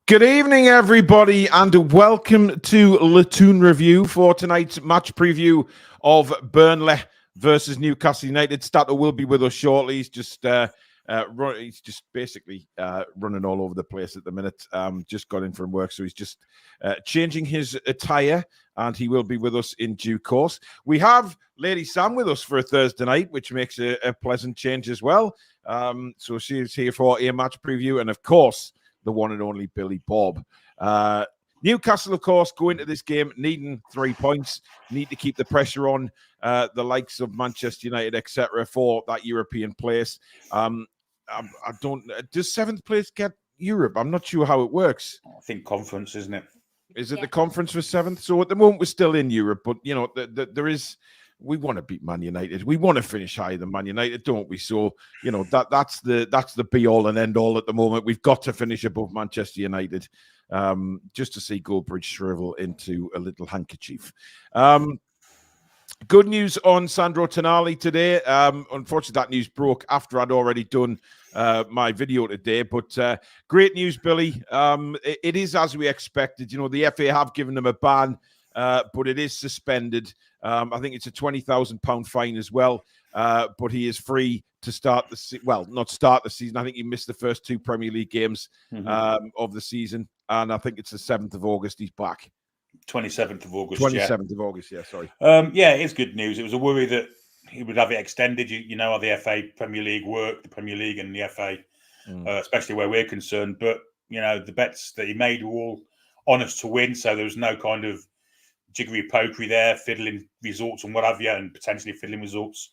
Good evening, everybody, and welcome to the Toon review for tonight's match preview of Burnley versus Newcastle United. Stato will be with us shortly. He's just basically running all over the place at the minute. Just got in from work, so he's just changing his attire, and he will be with us in due course. We have Lady Sam with us for a Thursday night, which makes a pleasant change as well. So she's here for a match preview, and of course, the one and only Billy Bob. Newcastle, of course, go into this game needing 3 points, need to keep the pressure on the likes of Manchester United, etc., for that European place. Does seventh place get Europe? I'm not sure how it works. I think conference, isn't it? Is it the conference for seventh? So at the moment, we're still in Europe, but, you know, there is... We want to beat Man United. We want to finish higher than Man United, don't we? So, you know, that's the be-all and end-all at the moment. We've got to finish above Manchester United just to see Goldbridge shrivel into a little handkerchief. Good news on Sandro Tonali today. Unfortunately, that news broke after I'd already done my video today. But great news, Billy. It is as we expected. You know, the FA have given him a ban, but it is suspended. I think it's a £20,000 fine as well. But he is free to start not start the season. I think he missed the first 2 Premier League games of the season. And I think it's the 7th of August he's back. 27th of August. 27th of August, yeah, sorry. Yeah, it's good news. It was a worry that he would have it extended. You know how the FA Premier League work, the Premier League and the FA, especially where we're concerned. But, you know, the bets that he made were all honest to win. So there was no kind of jiggery pokery there, fiddling results and what have you, and potentially fiddling results.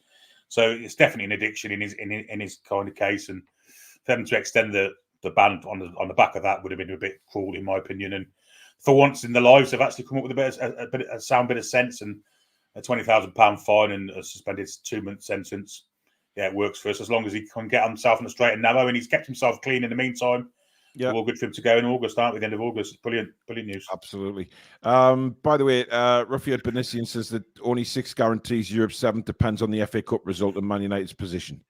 So it's definitely an addiction in his kind of case. And for them to extend the ban on the back of that would have been a bit cruel, in my opinion. And for once in their lives, they've actually come up with a sound bit of sense, and a £20,000 fine and a suspended 2-month sentence. Yeah, it works for us as long as he can get himself on the straight and narrow, and he's kept himself clean in the meantime. Yeah, all good for him to go in August, aren't we? The end of August. Brilliant news. Absolutely. By the way, Rafiad Benisian says that only 6 guarantees Europe 7th depends on the FA Cup result and Man United's position.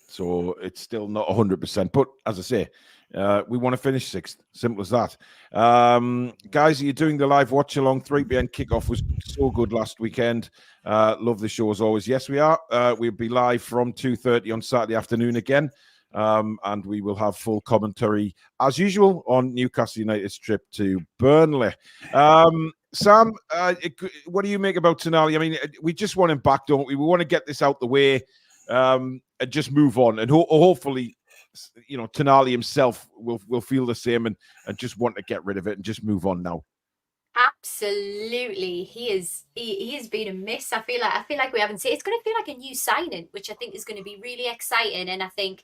So it's still not 100%. But as I say, we want to finish 6th. Simple as that. Guys, are you doing the live watch along? 3 p.m. kickoff was so good last weekend. Love the show as always. Yes, we are. We'll be live from 2:30 on Saturday afternoon again. And we will have full commentary as usual on Newcastle United's trip to Burnley. Sam, what do you make about Tonali? I mean, we just want him back, don't we? We want to get this out the way and just move on. And hopefully, you know, Tonali himself will feel the same and just want to get rid of it and just move on now. Absolutely, he has been a miss. I feel like we haven't seen. It's going to feel like a new signing, which I think is going to be really exciting. And I think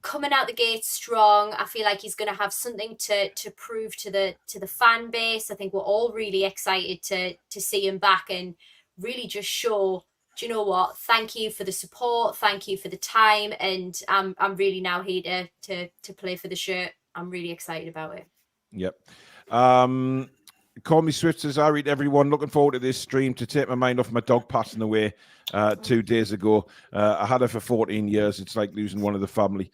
coming out the gate strong, I feel like he's going to have something to prove to the fan base. I think we're all really excited to see him back and really just show. Do you know what? Thank you for the support. Thank you for the time, and I'm really now here to play for the shirt. I'm really excited about it. Yep. Call me Swift says, I read everyone. Looking forward to this stream to take my mind off my dog passing away 2 days ago. I had her for 14 years. It's like losing one of the family.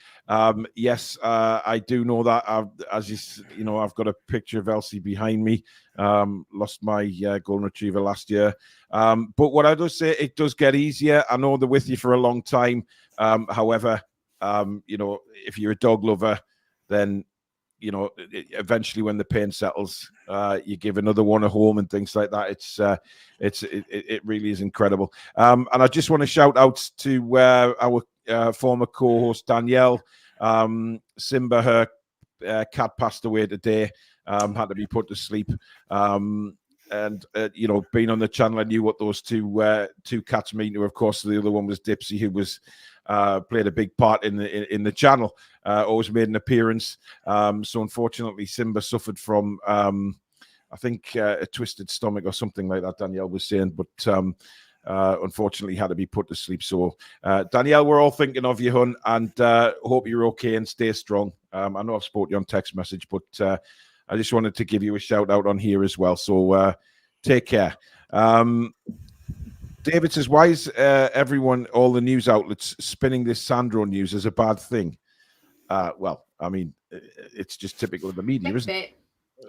Yes, I do know that. As you know, I've got a picture of Elsie behind me. Lost my golden retriever last year. But what I do say, it does get easier. I know they're with you for a long time. However, you know, if you're a dog lover, then you know, eventually when the pain settles, you give another one a home and things like that. It really is incredible. And I just want to shout out to our former co-host Danielle. Simba, her cat passed away today. Had to be put to sleep. And you know, being on the channel, I knew what those two cats mean to. Of course, the other one was Dipsy, who was played a big part in the channel. Always made an appearance. So unfortunately, Simba suffered from I think a twisted stomach or something like that. Danielle was saying, but unfortunately had to be put to sleep. So Danielle, we're all thinking of you, hun, and hope you're okay and stay strong. I know I've spoken to you on text message, but I just wanted to give you a shout out on here as well. So take care. David says, why is everyone, all the news outlets, spinning this Sandro news as a bad thing? Well, I mean, it's just typical of the media, isn't it?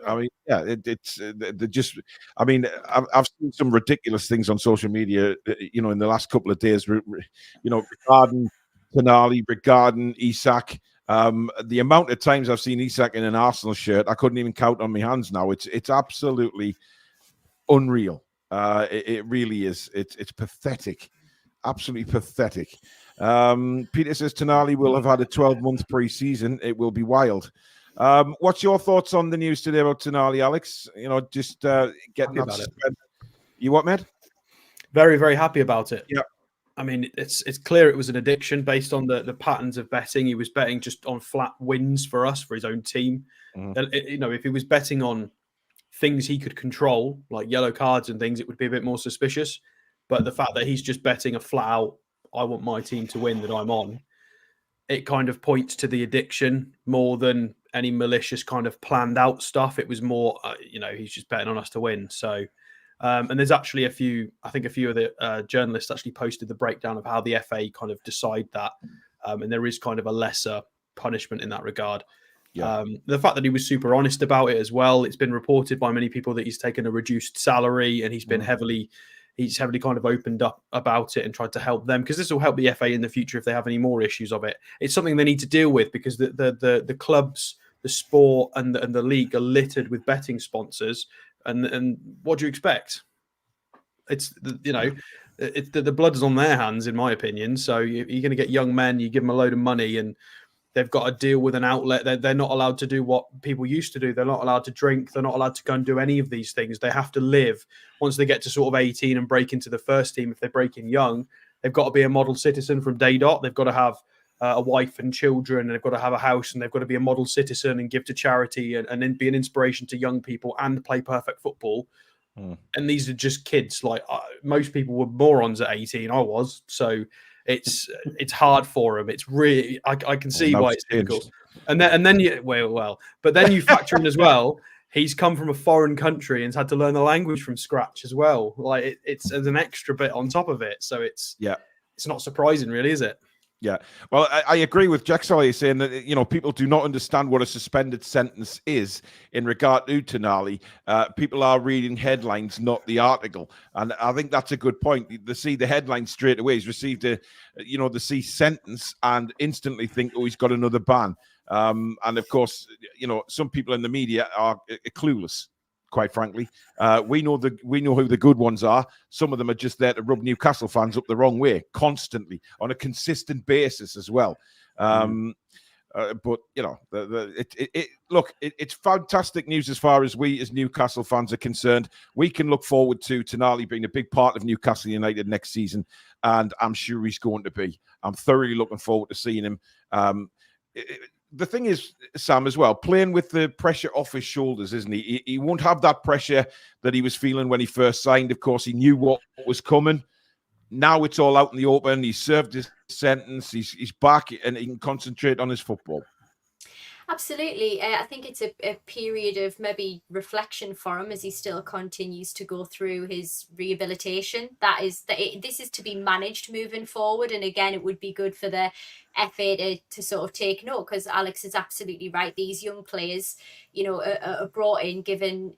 I mean, yeah, they're just. I mean, I've seen some ridiculous things on social media, in the last couple of days, regarding Tonali, regarding Isak. The amount of times I've seen Isak in an Arsenal shirt, I couldn't even count on my hands now. It's absolutely unreal. It really is. It's pathetic, absolutely pathetic. Peter says Tonali will have had a 12-month pre-season. It will be wild. What's your thoughts on the news today about Tonali, Alex? Just getting that suspended. You what, mate? Very, very happy about it. Yeah. I mean, it's clear it was an addiction based on the patterns of betting. He was betting just on flat wins for us, for his own team. If he was betting on things he could control, like yellow cards and things, it would be a bit more suspicious. But the fact that he's just betting a flat out, I want my team to win that I'm on, it kind of points to the addiction more than any malicious kind of planned out stuff. It was more, he's just betting on us to win. So, and there's actually a few of the journalists actually posted the breakdown of how the FA kind of decide that. And there is kind of a lesser punishment in that regard. Yeah. The fact that he was super honest about it as well. It's been reported by many people that he's taken a reduced salary and he's been heavily kind of opened up about it and tried to help them, because this will help the FA in the future if they have any more issues of it. It's something they need to deal with, because the clubs, the sport and the league are littered with betting sponsors. And what do you expect? It's the blood is on their hands, in my opinion. So you're going to get young men, you give them a load of money and they've got to deal with an outlet. They're not allowed to do what people used to do. They're not allowed to drink. They're not allowed to go and do any of these things. They have to live. Once they get to sort of 18 and break into the first team, if they break in young, they've got to be a model citizen from day dot. They've got to have a wife and children, and they've got to have a house, and they've got to be a model citizen and give to charity and then be an inspiration to young people and play perfect football. And these are just kids. Like most people were morons at 18. I was. So it's hard for them. It's really, I can see why it's difficult. And then you, but then you factor in as well, he's come from a foreign country and had to learn the language from scratch as well. Like it's an extra bit on top of it. So it's not surprising really, is it? Yeah, well, I agree with Jackson saying that, people do not understand what a suspended sentence is in regard to Tonali. People are reading headlines, not the article. And I think that's a good point. They see the headline straight away. He's received they see sentence and instantly think, oh, he's got another ban. And of course, some people in the media are clueless. Quite frankly, we know who the good ones are. Some of them are just there to rub Newcastle fans up the wrong way constantly on a consistent basis as well. But it's fantastic news as far as we as Newcastle fans are concerned. We can look forward to Tonali being a big part of Newcastle United next season, and I'm sure he's going to be. I'm thoroughly looking forward to seeing him. The thing is, Sam, as well, playing with the pressure off his shoulders, isn't he? He won't have that pressure that he was feeling when he first signed. Of course, he knew what was coming. Now it's all out in the open. He's served his sentence. He's back and he can concentrate on his football. Absolutely. I think it's a period of maybe reflection for him as he still continues to go through his rehabilitation. This is to be managed moving forward. And again, it would be good for the FA to sort of take note, because Alex is absolutely right. These young players, are brought in, given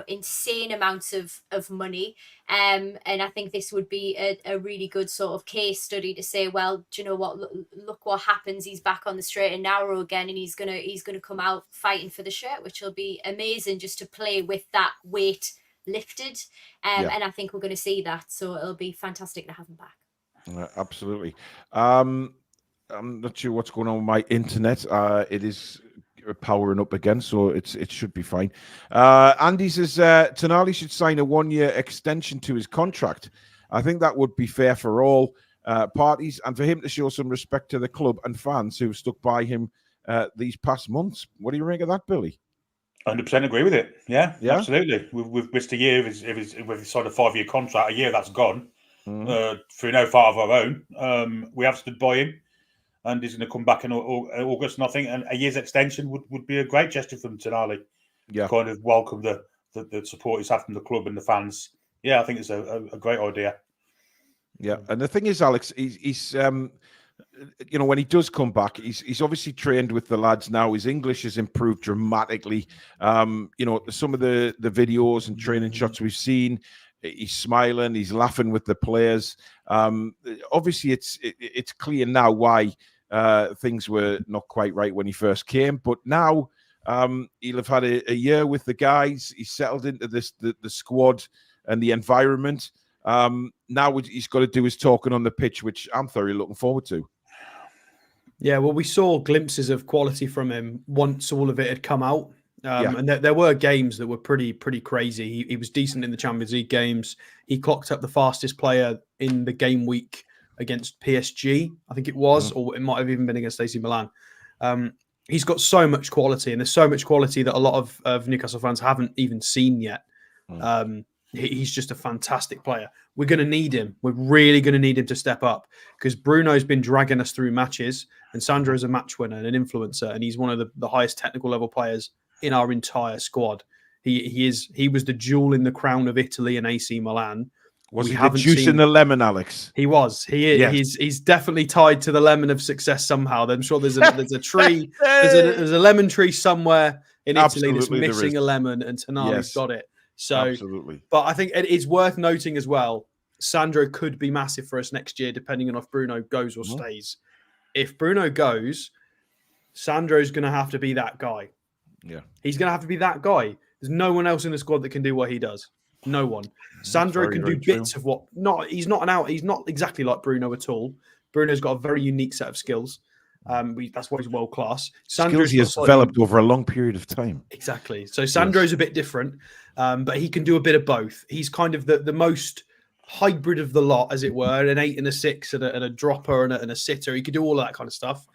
insane amounts of money, and I think this would be a really good sort of case study to say, well, do you know what, look what happens, he's back on the straight and narrow again, and he's gonna come out fighting for the shirt, which will be amazing, just to play with that weight lifted, and I think we're going to see that, so it'll be fantastic to have him back. Absolutely. I'm not sure what's going on with my internet. It is powering up again, so it should be fine. Andy says Tonali should sign a 1-year extension to his contract. I think that would be fair for all parties, and for him to show some respect to the club and fans who have stuck by him these past months. What do you think of that, Billy? 100% agree with it. Yeah, absolutely. We've missed a year with his sort of 5-year contract. A year that's gone through no fault of our own. We have stood by him, and he's going to come back in August. And I think a year's extension would be a great gesture from Tonali. Yeah, to kind of welcome the support he's had from the club and the fans. Yeah, I think it's a great idea. Yeah, and the thing is, Alex, he's when he does come back, he's obviously trained with the lads now. His English has improved dramatically. Some of the videos and training shots we've seen, he's smiling, he's laughing with the players. Obviously, it's clear now why things were not quite right when he first came, but now he'll have had a year with the guys. He's settled into the squad and the environment. Now he's got to do his talking on the pitch, which I'm thoroughly looking forward to. Yeah, well, we saw glimpses of quality from him once all of it had come out. And there were games that were pretty crazy. He was decent in the Champions League games. He clocked up the fastest player in the game week against PSG, I think it was, or it might have even been against AC Milan. He's got so much quality, and there's so much quality that a lot of Newcastle fans haven't even seen yet. He's just a fantastic player. We're going to need him. We're really going to need him to step up, because Bruno's been dragging us through matches, and Sandro's a match winner and an influencer, and he's one of the highest technical level players in our entire squad. He was the jewel in the crown of Italy and AC Milan. Was he the juice in the lemon, Alex? He was. He's definitely tied to the lemon of success somehow. I'm sure there's a tree. There's a lemon tree somewhere in Italy that's missing a lemon, and Tonali's got it. So, absolutely. But I think it is worth noting as well, Sandro could be massive for us next year, depending on if Bruno goes or stays. If Bruno goes, Sandro's going to have to be that guy. Yeah. He's going to have to be that guy. There's no one else in the squad that can do what he does. No one. Sandro can do bits of what... He's not exactly like Bruno at all. Bruno's got a very unique set of skills. That's why he's world class. Skills he has developed over a long period of time. Exactly. So Sandro's a bit different, but he can do a bit of both. He's kind of the most hybrid of the lot, as it were, an 8 and a 6 and a dropper and a sitter. He could do all of that kind of stuff.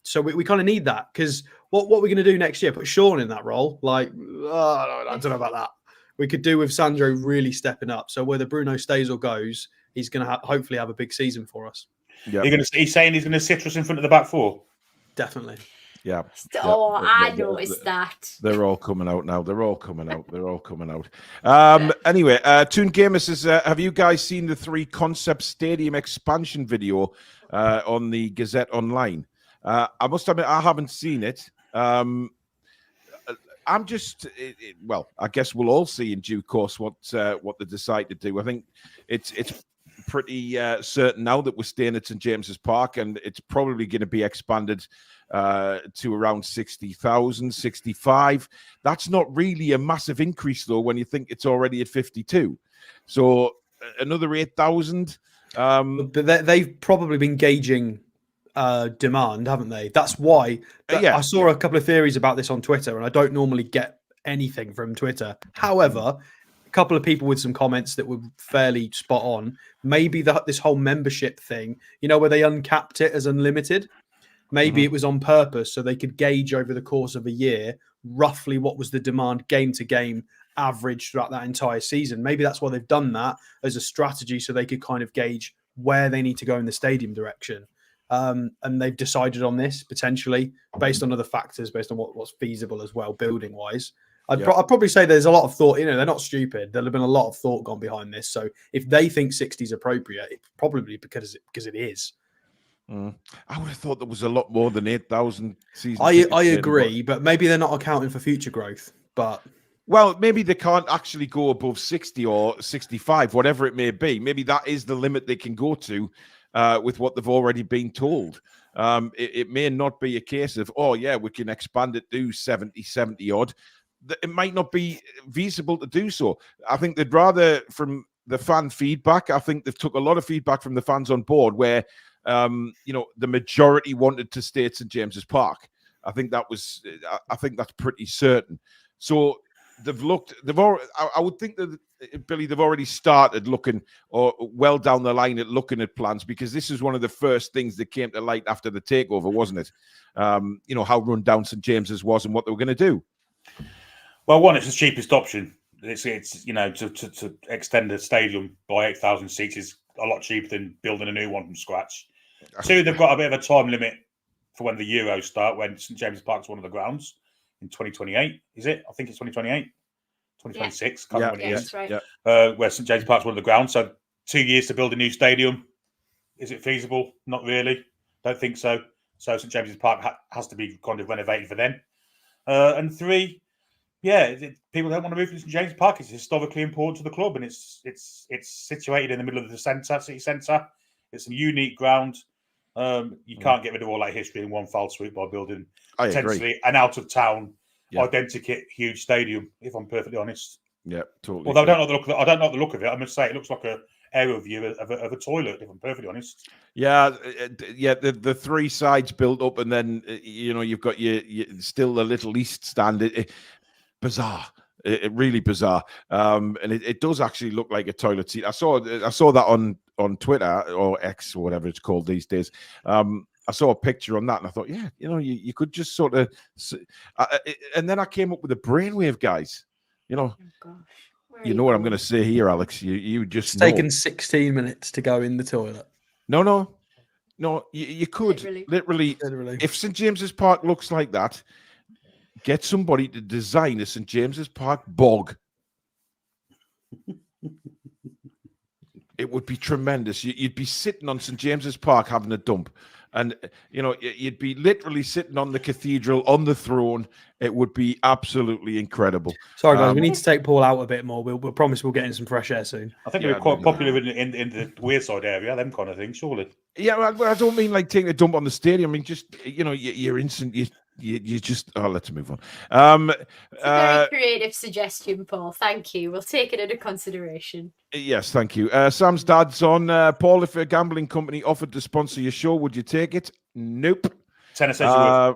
So we kind of need that, because what we're going to do next year, put Sean in that role, I don't know about that. We could do with Sandro really stepping up. So whether Bruno stays or goes, he's going to hopefully have a big season for us. Yeah, he's saying he's going to sit us in front of the back four. Definitely. Yeah. I noticed that. They're all coming out now. They're all coming out. Anyway, Toon Gamer says, have you guys seen the 3 concept stadium expansion video on the Gazette Online? I must admit, I haven't seen it. I'm just, I guess we'll all see in due course what they decide to do. I think it's pretty certain now that we're staying at St James's Park, and it's probably going to be expanded to around 60,000, 65. That's not really a massive increase, though, when you think it's already at 52. So another 8,000. But they've probably been gauging demand, haven't they? That's why I saw a couple of theories about this on Twitter, and I don't normally get anything from Twitter. However, a couple of people with some comments that were fairly spot on. Maybe this whole membership thing, where they uncapped it as unlimited, maybe it was on purpose so they could gauge over the course of a year roughly what was the demand game to game average throughout that entire season. Maybe that's why they've done that as a strategy, so they could kind of gauge where they need to go in the stadium direction. And they've decided on this potentially based on other factors, based on what's feasible as well, building wise. I'd probably say there's a lot of thought. They're not stupid. There'll have been a lot of thought gone behind this. So if they think 60 is appropriate, it's probably because it is. I would have thought there was a lot more than 8,000 season. I agree, but maybe they're not accounting for future growth. But maybe they can't actually go above 60 or 65, whatever it may be. Maybe that is the limit they can go to. With what they've already been told. It may not be a case of, we can expand it to 70 odd. It might not be feasible to do so. I think they'd rather, from the fan feedback, I think they've took a lot of feedback from the fans on board where, the majority wanted to stay at St James's Park. I think that's pretty certain. So I would think that, Billy, they've already started looking, or well down the line at looking at plans, because this is one of the first things that came to light after the takeover, wasn't it? How run down St James's was and what they were going to do. Well, one, it's the cheapest option. It's to extend the stadium by 8,000 seats is a lot cheaper than building a new one from scratch. 2, they've got a bit of a time limit for when the Euros start, when St James's Park's one of the grounds in 2028. Is it? I think it's 2028. 2026. That's right. Where St James's Park's one of the grounds. So 2 years to build a new stadium. Is it feasible? Not really. Don't think so. So St James's Park has to be kind of renovated for them. And 3, people don't want to move to St James's Park. It's historically important to the club, and it's situated in the middle of the city centre. It's a unique ground. You can't get rid of all that history in one foul swoop by building potentially an out of town identikit huge stadium. If I'm perfectly honest, totally. Although I don't know the look of it. I must say it looks like a aerial view of a toilet. If I'm perfectly honest. The 3 sides built up, and then you've got your still the little east stand. Bizarre. It really bizarre. And it does actually look like a toilet seat. I saw that on Twitter or X or whatever it's called these days. I saw a picture on that, and I thought, you could just sort of. And then I came up with a brainwave, guys. Oh, gosh. You know what I'm going to say here, Alex. You just it's taken 16 minutes to go in the toilet. No. You could literally, if St James's Park looks like that, get somebody to design a St James's Park bog. It would be tremendous. You'd be sitting on St James's Park having a dump. And, you'd be literally sitting on the cathedral, on the throne. It would be absolutely incredible. Sorry, guys, we need to take Paul out a bit more. We'll promise we'll get in some fresh air soon. I think it'd be quite popular in the Wearside area, them kind of things, surely. Yeah, I don't mean like taking a dump on the stadium. I mean, just, you're instant. You just let's move on. It's a very creative suggestion, Paul. Thank you. We'll take it into consideration. Yes, thank you. Sam's dad's on. Paul, if a gambling company offered to sponsor your show, would you take it? Nope. Tenor says you would.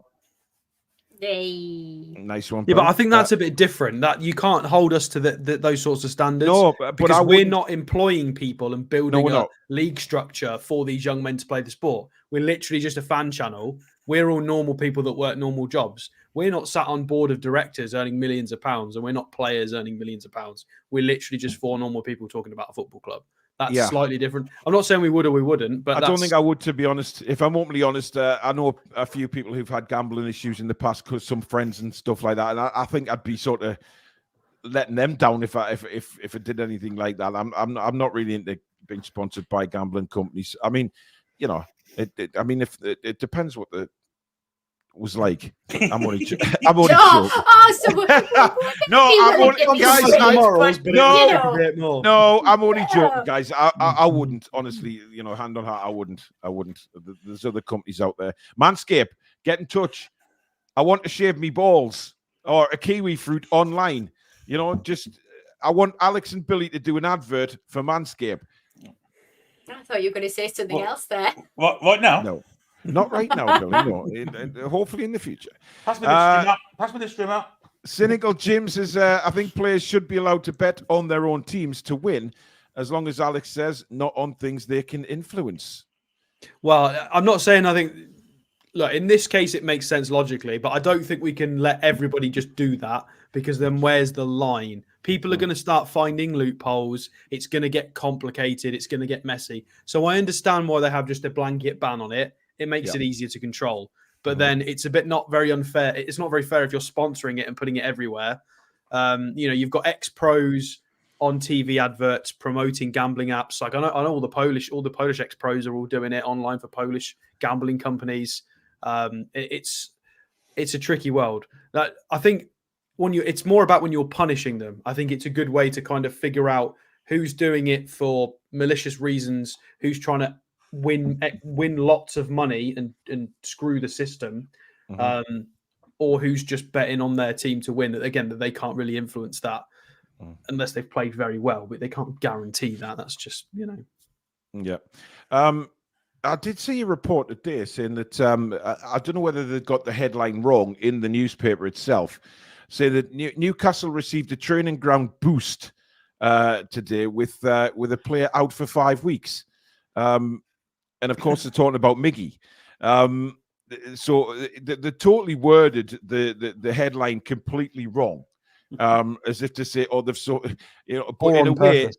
Nice one. Yeah, but I think that's a bit different. That you can't hold us to those sorts of standards. No, because we're not employing people and building a league structure for these young men to play the sport. We're literally just a fan channel. We're all normal people that work normal jobs. We're not sat on board of directors earning millions of pounds, and we're not players earning millions of pounds. We're literally just 4 normal people talking about a football club. That's slightly different. I'm not saying we would or we wouldn't, but I don't think I would, to be honest. If I'm openly honest, I know a few people who've had gambling issues in the past, because some friends and stuff like that, and I think I'd be sort of letting them down if it did anything like that. I'm not really into being sponsored by gambling companies. I mean, it depends what the was like. I'm only joking. I'm only joking. I'm only joking, guys. I wouldn't, honestly, hand on heart, I wouldn't. There's other companies out there. Manscaped, get in touch. I want to shave me balls or a kiwi fruit online. I want Alex and Billy to do an advert for Manscaped. I thought you were going to say something else there. What, right now? No. Not right now, Billy. No. Hopefully in the future. Pass me this stream out. Cynical Jim says, I think players should be allowed to bet on their own teams to win, as long as Alex says not on things they can influence. Well, I'm not saying I think... Look, in this case, it makes sense logically, but I don't think we can let everybody just do that, because then where's the line? People are going to start finding loopholes. It's going to get complicated. It's going to get messy. So I understand why they have just a blanket ban on it. It makes it easier to control. But then it's a bit not very unfair. It's not very fair if you're sponsoring it and putting it everywhere. You've got ex-pros on TV adverts promoting gambling apps. Like I know all the Polish ex-pros are all doing it online for Polish gambling companies. It's a tricky world. I think it's more about when you're punishing them. I think it's a good way to kind of figure out who's doing it for malicious reasons, who's trying to win lots of money and screw the system, or who's just betting on their team to win. That they can't really influence that unless they've played very well, but they can't guarantee that. That's just Yeah. I did see a report today saying that I don't know whether they got the headline wrong in the newspaper itself. Say that Newcastle received a training ground boost today with a player out for 5 weeks. And of course, they're talking about Miggy. So they totally worded the headline completely wrong, as if to say, "Oh, they've but in a way,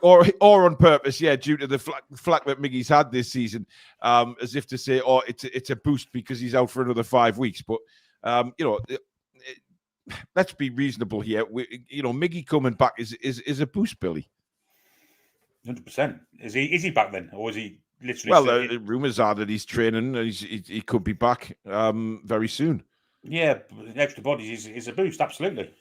or on purpose, due to the flack that Miggy's had this season, as if to say, "Oh, it's a boost because he's out for another 5 weeks." But let's be reasonable here. Miggy coming back is a boost, Billy. 100%. Is he back then, or is he literally. Well, rumours are that he's training. He could be back very soon. Yeah, extra bodies is a boost. Absolutely,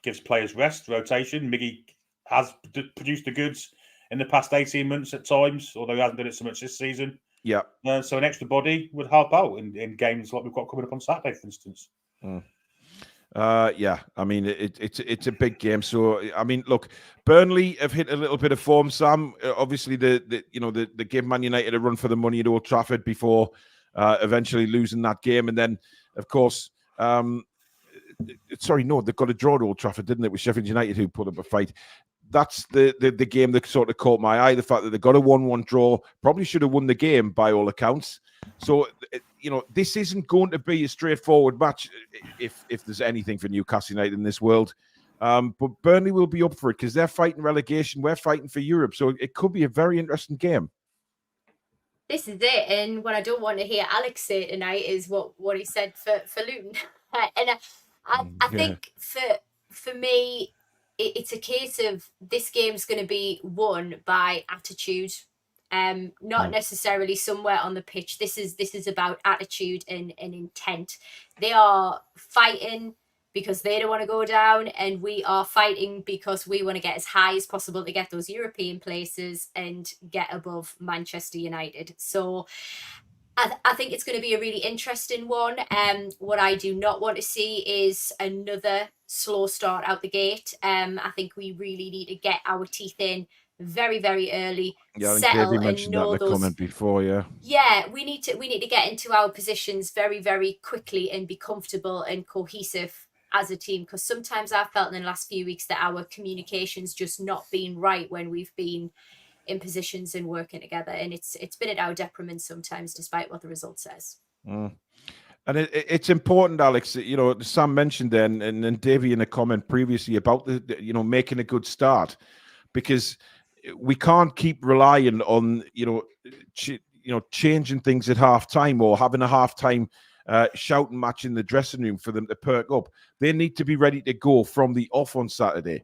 gives players rest, rotation. Miggy has produced the goods in the past 18 months at times, although he hasn't done it so much this season. Yeah. So an extra body would help out in games like we've got coming up on Saturday, for instance. Yeah, I mean it's a big game. So I mean, look, Burnley have hit a little bit of form. Sam, obviously they gave Man United a run for the money at Old Trafford before eventually losing that game, and then of course, they've got a draw at Old Trafford, didn't it? With Sheffield United, who put up a fight. That's the game that sort of caught my eye. The fact that they got a 1-1 draw, probably should have won the game by all accounts. So, this isn't going to be a straightforward match if there's anything for Newcastle United in this world. But Burnley will be up for it because they're fighting relegation. We're fighting for Europe. So it could be a very interesting game. This is it. And what I don't want to hear Alex say tonight is what he said for Luton. And I think for me, it's a case of this game's going to be won by attitude, not necessarily somewhere on the pitch. This is about attitude and intent. They are fighting because they don't want to go down, and we are fighting because we want to get as high as possible to get those European places and get above Manchester United. So I think it's going to be a really interesting one. What I do not want to see is another slow start out the gate. I think we really need to get our teeth in very, very early. Yeah, I think Davey mentioned that in the comment before. Yeah, we need to get into our positions very, very quickly and be comfortable and cohesive as a team. Because sometimes I've felt in the last few weeks that our communication's just not been right when we've been in positions and working together, and it's been at our detriment sometimes, despite what the result says. And it's important, Alex. Sam mentioned then, and then Davey in a comment previously about the making a good start, because we can't keep relying on changing things at half time or having a half time shouting match in the dressing room for them to perk up. They need to be ready to go from the off on Saturday.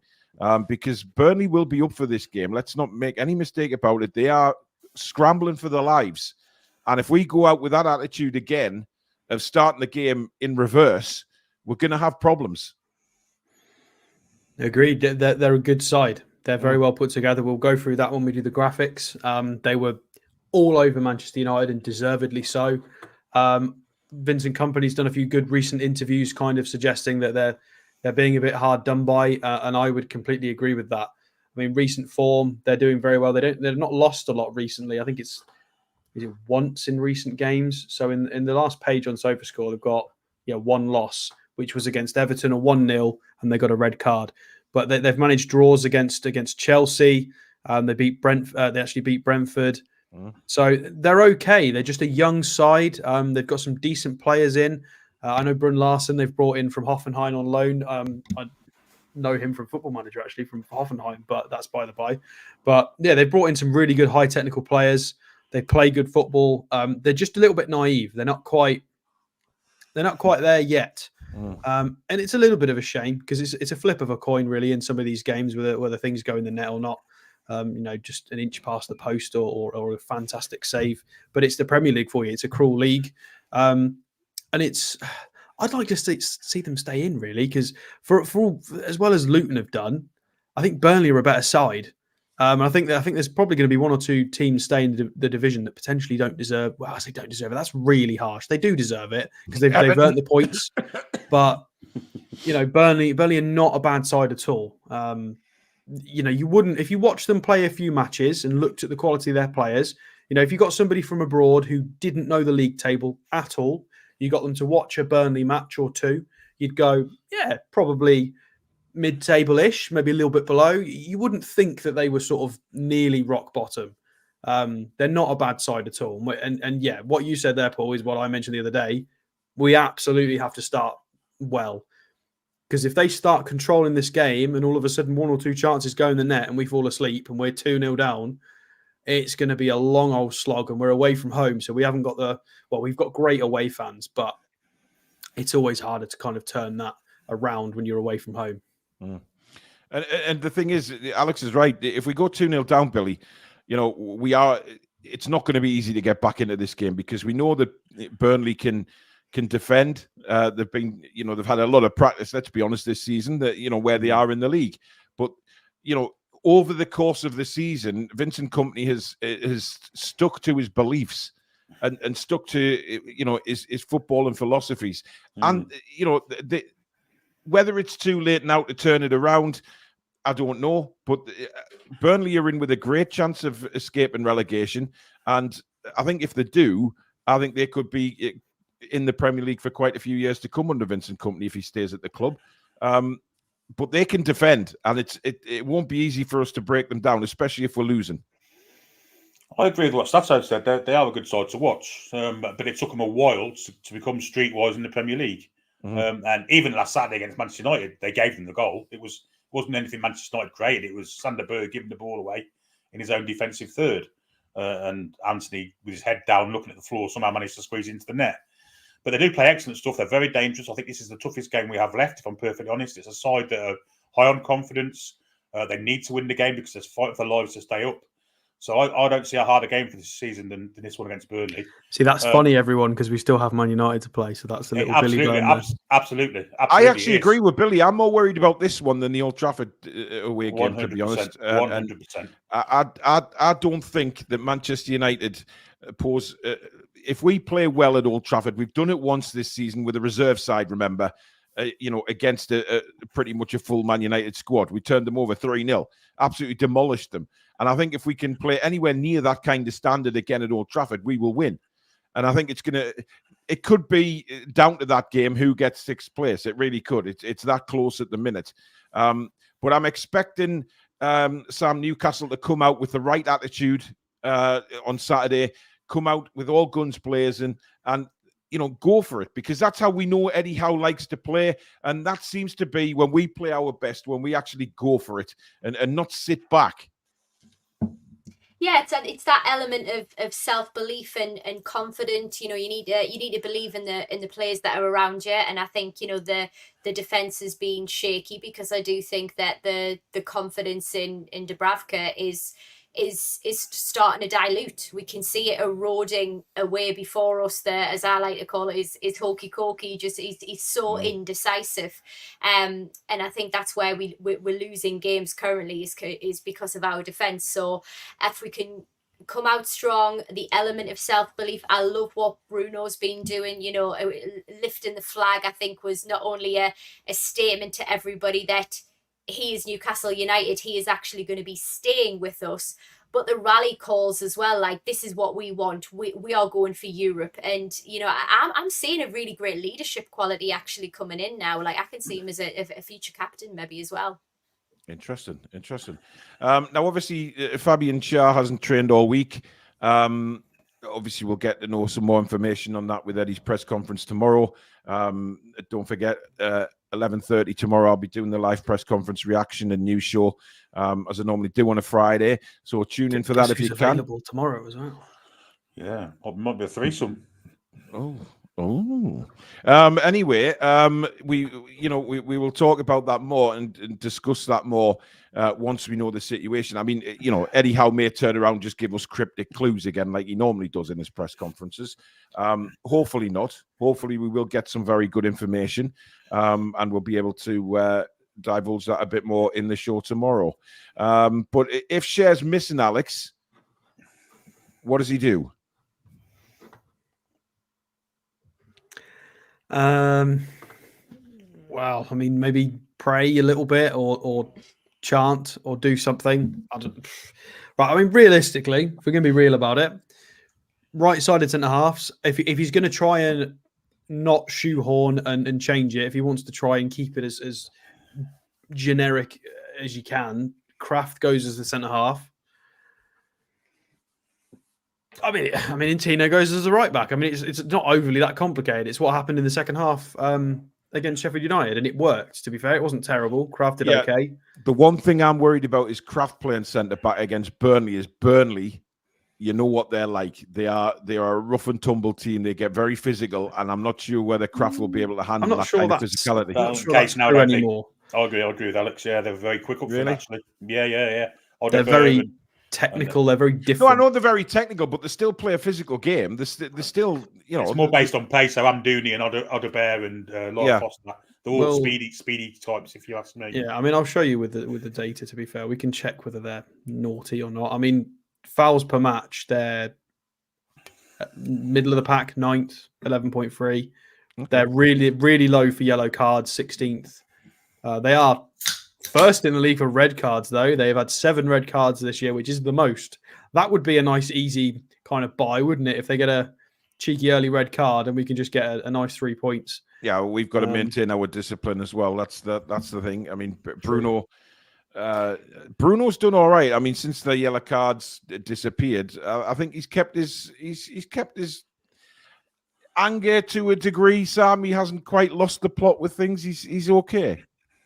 Because Burnley will be up for this game. Let's not make any mistake about it. They are scrambling for their lives. And if we go out with that attitude again of starting the game in reverse, we're going to have problems. Agreed. They're a good side. They're very well put together. We'll go through that when we do the graphics. They were all over Manchester United, and deservedly so. Vincent Kompany's done a few good recent interviews kind of suggesting that they're being a bit hard done by, and I would completely agree with that. I mean, recent form, they're doing very well. They've not lost a lot recently. I think is it once in recent games. So in the last page on SofaScore, they've got one loss, which was against Everton, a 1-0, and they got a red card. But they've managed draws against Chelsea. They beat they actually beat Brentford. So they're okay. They're just a young side. They've got some decent players in. I know Brun Larsen they've brought in from Hoffenheim on loan. I know him from Football Manager, actually, from Hoffenheim, but that's by the by. But yeah, they've brought in some really good high technical players. They play good football. They're just a little bit naive. They're not quite there yet. And it's a little bit of a shame because it's a flip of a coin, really, in some of these games, whether things go in the net or not. Just an inch past the post or a fantastic save. But it's the Premier League for you. It's a cruel league. And I'd like to see them stay in, really, because for all, as well as Luton have done, I think Burnley are a better side. I think there's probably going to be one or two teams staying in the division that potentially don't deserve. Well, I say don't deserve it. That's really harsh. They do deserve it because they've earned the points. But Burnley are not a bad side at all. You wouldn't, if you watched them play a few matches and looked at the quality of their players. If you got somebody from abroad who didn't know the league table at all, you got them to watch a Burnley match or two, you'd go, yeah, probably mid-table-ish, maybe a little bit below. You wouldn't think that they were sort of nearly rock bottom. They're not a bad side at all. And yeah, what you said there, Paul, is what I mentioned the other day. We absolutely have to start well. Because if they start controlling this game and all of a sudden one or two chances go in the net and we fall asleep and we're 2-0 down, it's going to be a long old slog, and we're away from home. So we haven't got we've got great away fans, but it's always harder to kind of turn that around when you're away from home. And the thing is, Alex is right. If we go 2-0 down, Billy, we are it's not going to be easy to get back into this game because we know that Burnley can defend. They've been, they've had a lot of practice, let's be honest, this season, that, where they are in the league. But, over the course of the season, Vincent Kompany has stuck to his beliefs and stuck to, his football and philosophies. And, whether it's too late now to turn it around, I don't know. But Burnley are in with a great chance of escaping relegation. And I think if they do, I think they could be in the Premier League for quite a few years to come under Vincent Kompany if he stays at the club. But they can defend, and it won't be easy for us to break them down, especially if we're losing. I agree with what Stato said. They are a good side to watch, but it took them a while to become streetwise in the Premier League. And even last Saturday against Manchester United, they gave them the goal. It wasn't anything Manchester United created. It was Sander Berg giving the ball away in his own defensive third. And Anthony, with his head down, looking at the floor, somehow managed to squeeze into the net. But they do play excellent stuff. They're very dangerous. I think this is the toughest game we have left, if I'm perfectly honest. It's a side that are high on confidence. They need to win the game because they're fighting for lives to stay up. So I don't see a harder game for this season than this one against Burnley. See, that's funny, everyone, because we still have Man United to play. So that's a little Billy Glenn. Absolutely. I actually agree with Billy. I'm more worried about this one than the Old Trafford away game, to be honest. 100%. I don't think that Manchester United pose... if we play well at Old Trafford, we've done it once this season with a reserve side, remember, against pretty much a full Man United squad. We turned them over 3-0, absolutely demolished them. And I think if we can play anywhere near that kind of standard again at Old Trafford, we will win. And I think it could be down to that game who gets sixth place. It really could. It's that close at the minute. But I'm expecting Sam Newcastle to come out with the right attitude on Saturday, come out with all guns blazing and go for it, because that's how we know Eddie Howe likes to play. And that seems to be when we play our best, when we actually go for it and not sit back. Yeah, it's that element of self-belief and confidence. You need to believe in the players that are around you. And I think, the defense has been shaky because I do think that the confidence in Dubravka is starting to dilute. We can see it eroding away before us. As I like to call it, is hokey cokey. He's so indecisive, and I think that's where we're losing games currently is because of our defense. So if we can come out strong, the element of self-belief, I love what Bruno's been doing. Lifting the flag, I think, was not only a statement to everybody that he is Newcastle United, he is actually going to be staying with us. But the rally calls as well, like, this is what we want. We are going for Europe. And, I'm seeing a really great leadership quality actually coming in now. Like, I can see him as a future captain maybe as well. Interesting. Now, obviously, Fabian Schär hasn't trained all week. Obviously, we'll get to know some more information on that with Eddie's press conference tomorrow. Don't forget, 11:30 tomorrow, I'll be doing the live press conference reaction and news show as I normally do on a Friday. So tune in for that if you can. Available tomorrow as well. Yeah, might be a threesome. Oh. Anyway, we will talk about that more and discuss that more once we know the situation. I mean, Eddie Howe may turn around and just give us cryptic clues again, like he normally does in his press conferences. Hopefully not. Hopefully we will get some very good information, and we'll be able to divulge that a bit more in the show tomorrow. But if Schär's missing, Alex, what does he do? Well, I mean, maybe pray a little bit or chant or do something. Right. I mean, realistically, if we're going to be real about it, right-sided centre halves, if he's going to try and not shoehorn and change it, if he wants to try and keep it as generic as you can, Kraft goes as the centre half. I mean, Intino goes as a right back. I mean, it's not overly that complicated. It's what happened in the second half against Sheffield United, and it worked. To be fair, it wasn't terrible. Kraft did okay. The one thing I'm worried about is Kraft playing centre back against Burnley. Is Burnley, you know what they're like. They are a rough and tumble team. They get very physical, and I'm not sure whether Kraft will be able to handle that kind of physicality. I'm not sure that's true anymore. I agree with Alex. Yeah, they're very quick up front, actually. Yeah. They're very technical. They're very different. No, I know they're very technical, but they still play a physical game. They're still, it's more based on pace. So Amdouni and Odebear and Laura Foster, they're all speedy types, if you ask me. Yeah, I mean, I'll show you with the data. To be fair, we can check whether they're naughty or not. I mean, fouls per match, they're middle of the pack, 9th, 11.3. Okay. They're really low for yellow cards, 16th. They are first in the league for red cards, though. They've had 7 red cards this year, which is the most. That would be a nice, easy kind of buy, wouldn't it? If they get a cheeky early red card and we can just get a nice 3 points. Yeah, we've got to maintain our discipline as well. That's the thing. I mean, Bruno's done all right. I mean, since the yellow cards disappeared, I think he's kept his anger to a degree. Sam, he hasn't quite lost the plot with things. He's okay.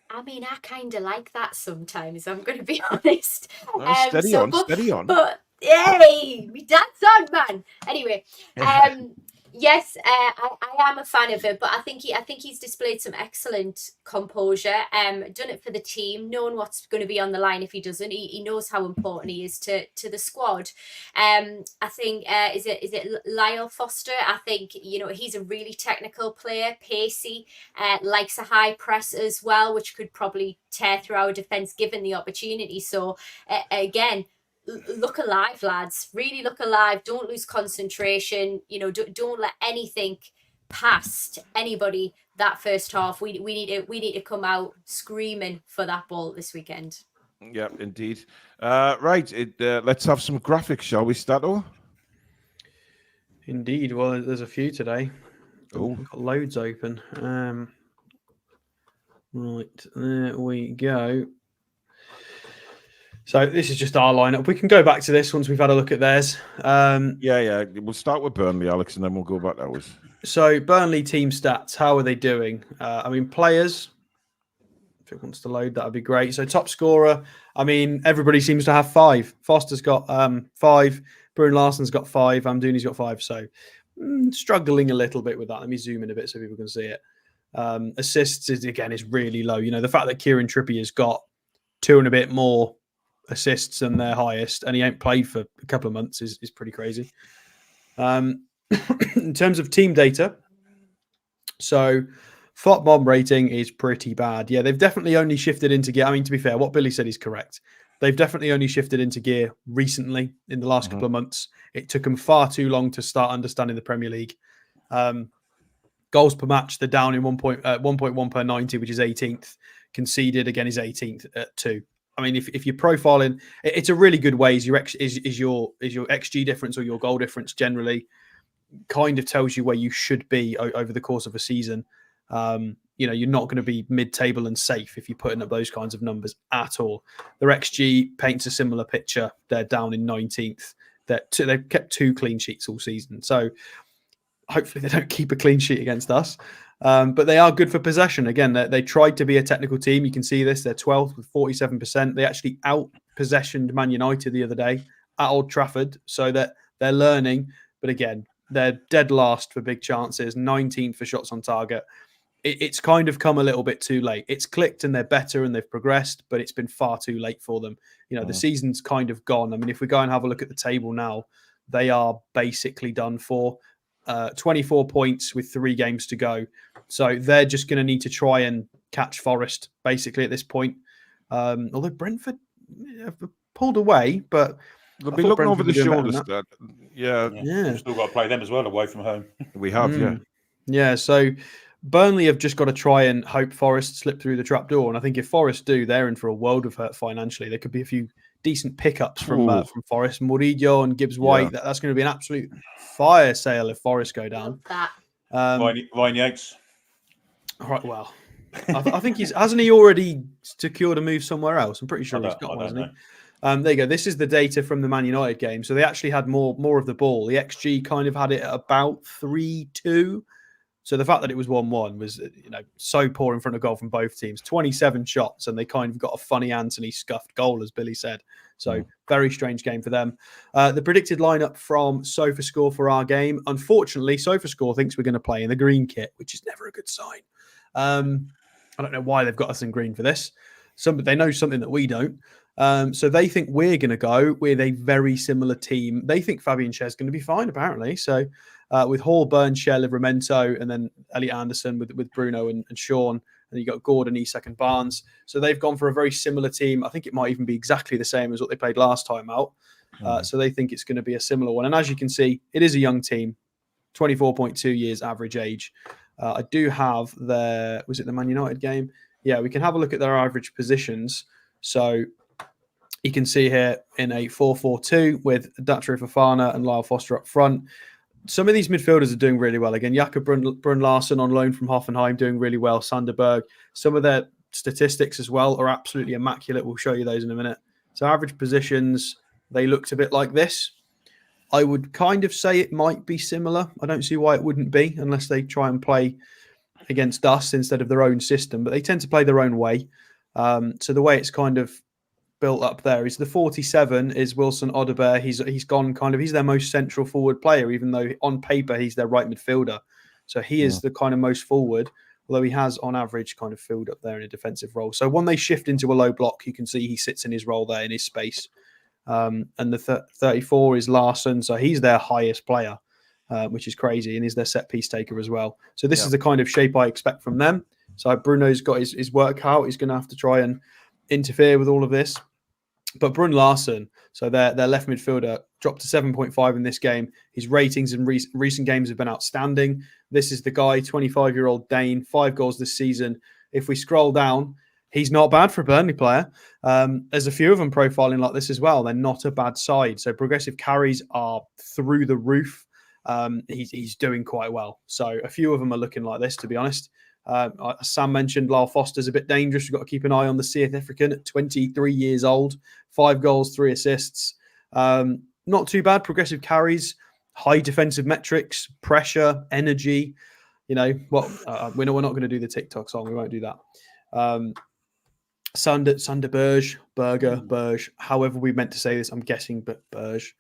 I mean, I kind of like that sometimes, I'm going to be honest. Steady on. But, hey, we dance on, man. Anyway, yes, I am a fan of it, but I think he's displayed some excellent composure. Done it for the team, knowing what's going to be on the line if he doesn't. He knows how important he is to the squad. I think is it Lyle Foster? I think he's a really technical player, pacey, likes a high press as well, which could probably tear through our defence given the opportunity. So again, look alive, lads. Really look alive. Don't lose concentration. Don't let anything past anybody that first half. We need to come out screaming for that ball this weekend. Yeah, indeed. Right. Let's have some graphics, shall we, Stato? Indeed. Well, there's a few today. Oh, we've got loads open. Right, there we go. So this is just our lineup. We can go back to this once we've had a look at theirs. Yeah. We'll start with Burnley, Alex, and then we'll go back to ours. So Burnley team stats, how are they doing? I mean, players, if it wants to load, that would be great. So top scorer, I mean, everybody seems to have 5. Foster's got 5. Bruno Larsson's got 5. Amdouni's got 5. So struggling a little bit with that. Let me zoom in a bit so people can see it. Assists, is really low. The fact that Kieran Trippier's got 2 and a bit more assists than their highest, and he ain't played for a couple of months is pretty crazy. In terms of team data, so FOT bomb rating is pretty bad. Yeah, they've definitely only shifted into gear. I mean, to be fair, what Billy said is correct. They've definitely only shifted into gear recently in the last couple of months. It took them far too long to start understanding the Premier League. Goals per match, they're down in 1.1 per 90, which is 18th. Conceded again is 18th at 2. I mean, if you're profiling, it's a really good way. Is your XG difference or your goal difference generally kind of tells you where you should be over the course of a season. You're not going to be mid-table and safe if you're putting up those kinds of numbers at all. Their XG paints a similar picture. They're down in 19th. They've kept 2 clean sheets all season. So hopefully they don't keep a clean sheet against us. But they are good for possession. Again, they tried to be a technical team. You can see this. They're 12th with 47%. They actually out-possessioned Man United the other day at Old Trafford. So that they're learning. But again, they're dead last for big chances, 19th for shots on target. It's kind of come a little bit too late. It's clicked and they're better and they've progressed, but it's been far too late for them. The season's kind of gone. I mean, if we go and have a look at the table now, they are basically done for. 24 points with 3 games to go. So they're just going to need to try and catch Forest basically at this point. Although Brentford have pulled away, but they'll be looking over the shoulders. Yeah. We've still got to play them as well away from home. We have, yeah. Yeah, so Burnley have just got to try and hope Forest slip through the trapdoor. And I think if Forest do, they're in for a world of hurt financially. There could be a few decent pickups from Forest. Murillo and Gibbs White. Yeah. That's going to be an absolute fire sale if Forest go down. Ryan Yates. All right, well, I think hasn't he already secured a move somewhere else? I'm pretty sure he's got one, hasn't he? There you go. This is the data from the Man United game. So they actually had more of the ball. The XG kind of had it at about 3-2. So the fact that it was 1-1 was, so poor in front of goal from both teams. 27 shots, and they kind of got a funny Anthony scuffed goal, as Billy said. So very strange game for them. The predicted lineup from SofaScore for our game. Unfortunately, SofaScore thinks we're going to play in the green kit, which is never a good sign. I don't know why they've got us in green for this. They know something that we don't. So they think we're going to go with a very similar team. They think Fabian Schär's going to be fine, apparently. So with Hall, Burns, Schär, Livramento, and then Elliot Anderson with Bruno and Sean. And you got Gordon, Isak, and Barnes. So they've gone for a very similar team. I think it might even be exactly the same as what they played last time out. So they think it's going to be a similar one. And as you can see, it is a young team, 24.2 years average age. I do have was it the Man United game? Yeah, we can have a look at their average positions. So you can see here in a 4-4-2 with Datri Fofana and Lyle Foster up front. Some of these midfielders are doing really well. Again, Jakob Brun Larsen on loan from Hoffenheim doing really well. Sanderberg. Some of their statistics as well are absolutely immaculate. We'll show you those in a minute. So average positions, they looked a bit like this. I would kind of say it might be similar. I don't see why it wouldn't be unless they try and play against us instead of their own system. But they tend to play their own way. So the way it's kind of built up there is the 47 is Wilson Odobert. He's gone kind of, he's their most central forward player, even though on paper he's their right midfielder. So he is the kind of most forward, although he has on average kind of filled up there in a defensive role. So when they shift into a low block, you can see he sits in his role there in his space. And the 34 is Larson. So he's their highest player, which is crazy. And he's their set piece taker as well. So this is the kind of shape I expect from them. So Bruno's got his work out. He's going to have to try and interfere with all of this. But Brun Larsen, so their left midfielder, dropped to 7.5 in this game. His ratings in recent games have been outstanding. This is the guy, 25-year-old Dane, 5 goals this season. If we scroll down, he's not bad for a Burnley player. There's a few of them profiling like this as well. They're not a bad side. So progressive carries are through the roof. He's doing quite well. So a few of them are looking like this, to be honest. As Sam mentioned, Lyle Foster's a bit dangerous. We've got to keep an eye on the South African at 23 years old. 5 goals, 3 assists. Not too bad. Progressive carries, high defensive metrics, pressure, energy. You know, we're not going to do the TikTok song. We won't do that. Berge, however we meant to say this, I'm guessing, but Berge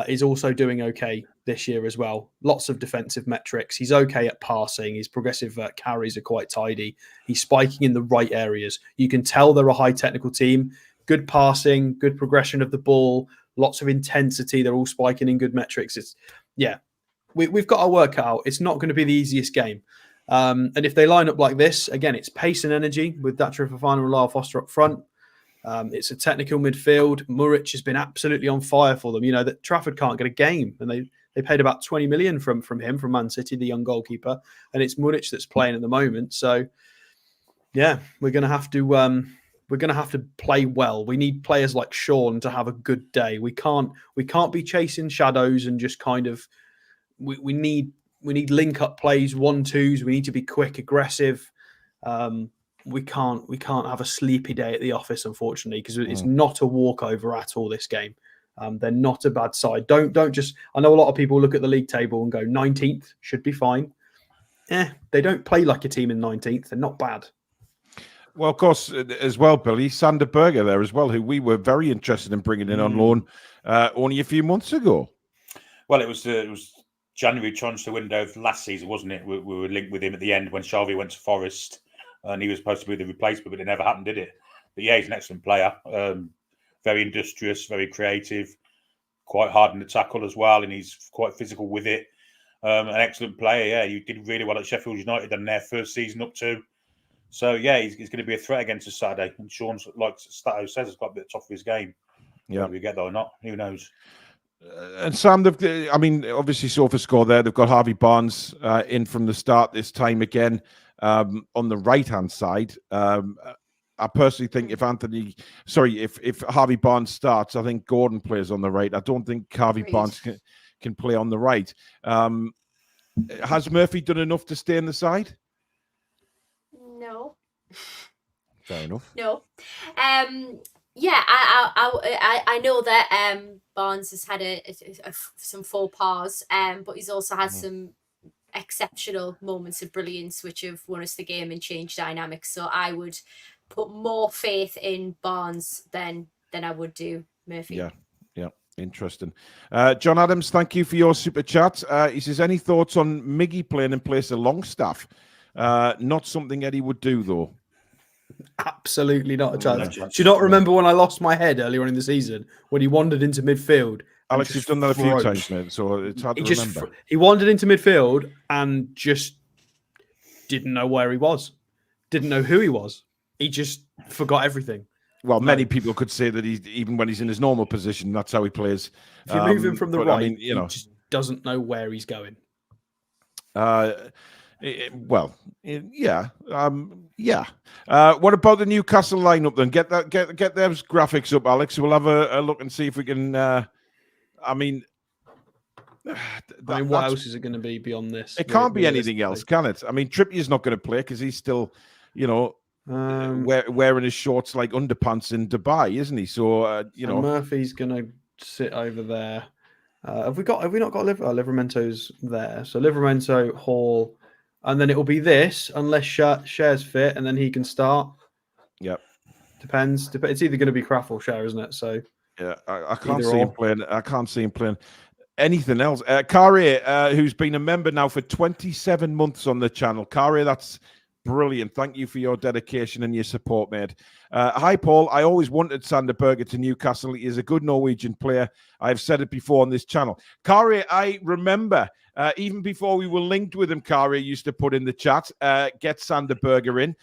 is also doing okay this year as well. Lots of defensive metrics. He's okay at passing. His progressive carries are quite tidy. He's spiking in the right areas. You can tell they're a high technical team. Good passing, good progression of the ball, lots of intensity. They're all spiking in good metrics. We've got our work out. It's not going to be the easiest game. And if they line up like this, again, it's pace and energy with Datri Fofana and Lyle Foster up front. It's a technical midfield. Muric has been absolutely on fire for them. You know that Trafford can't get a game, and they paid about 20 million from him, from Man City, the young goalkeeper, and it's Muric that's playing at the moment. So, yeah, we're going to have to play well. We need players like Sean to have a good day. We can't be chasing shadows and just kind of. We need link up plays, 1-2s. We need to be quick, aggressive. We can't have a sleepy day at the office, unfortunately, because it's not a walkover at all, this game. They're not a bad side. Don't just. I know a lot of people look at the league table and go 19th should be fine. They don't play like a team in 19th. They're not bad. Well, of course, as well, Billy, Sander Berger there as well, who we were very interested in bringing in on loan only a few months ago. Well, it was January transfer window last season, wasn't it? We were linked with him at the end when Xavi went to Forest, and he was supposed to be the replacement, but it never happened, did it? But yeah, he's an excellent player. Very industrious, very creative, quite hard in the tackle as well, and he's quite physical with it. An excellent player, yeah. He did really well at Sheffield United in their first season up to. So, yeah, he's going to be a threat against us Saturday. And Sean's, like Stato says, has got a bit top of his game. Yeah. Whether we get that or not, who knows? And Sam, obviously SofaScore there. They've got Harvey Barnes in from the start this time again on the right-hand side. I personally think if Harvey Barnes starts, I think Gordon plays on the right. I don't think Harvey Barnes can play on the right. Has Murphy done enough to stay on the side? No. Fair enough. No. Yeah, I know that Barnes has had some faux pas, but he's also had some exceptional moments of brilliance which have won us the game and changed dynamics. So I would put more faith in Barnes than I would do Murphy. Yeah, interesting. John Adams, thank you for your super chat. He says, any thoughts on Miggy playing in place of Longstaff? Not something Eddie would do, though. Absolutely not a chance. No chance. Do you not remember when I lost my head earlier on in the season when he wandered into midfield? Alex, you've done that a few times, mate, so it's hard to remember. He wandered into midfield and just didn't know where he was, didn't know who he was. He just forgot everything. Well, many people could say that even when he's in his normal position, that's how he plays. If you move him from the right, I mean, he just doesn't know where he's going. Yeah. What about the Newcastle lineup then? Get those graphics up, Alex. We'll have a look and see if we can. What else is it going to be beyond this? It can't be anything else, can it? I mean, Trippier's not going to play because he's still, wearing his shorts like underpants in Dubai, isn't he? So Murphy's going to sit over there. Have we not got Livramento's there? So Livramento, Hall, and then it will be this unless Share's fit, and then he can start. Yep. Depends. It's either going to be Craft or Share, isn't it? So yeah, I can't see him playing. I can't see him playing anything else. Kari, who's been a member now for 27 months on the channel. Kari, that's brilliant. Thank you for your dedication and your support, mate. Hi, Paul. I always wanted Sander Berge to Newcastle. He is a good Norwegian player. I've said it before on this channel. Kari, I remember even before we were linked with him, Kari used to put in the chat, get Sander Berge in.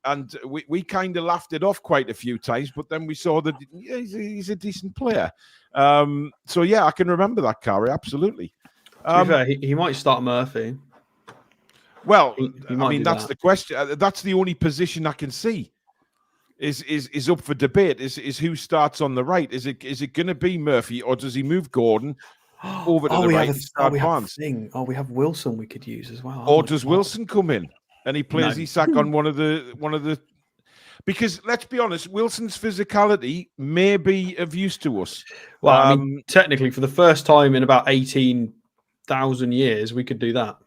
And we kind of laughed it off quite a few times, but then we saw that he's a decent player. So, yeah, I can remember that, Kari, absolutely. To be fair, he might start Murphy. Well, I mean, that's the question. That's the only position I can see is up for debate. Is who starts on the right? Is it going to be Murphy, or does he move Gordon over to the right and start Barnes? We have Wilson we could use as well. Or does Wilson come in and he plays Isak on one of the? Because let's be honest, Wilson's physicality may be of use to us. Well, I mean, technically, for the first time in about 18,000 years, we could do that.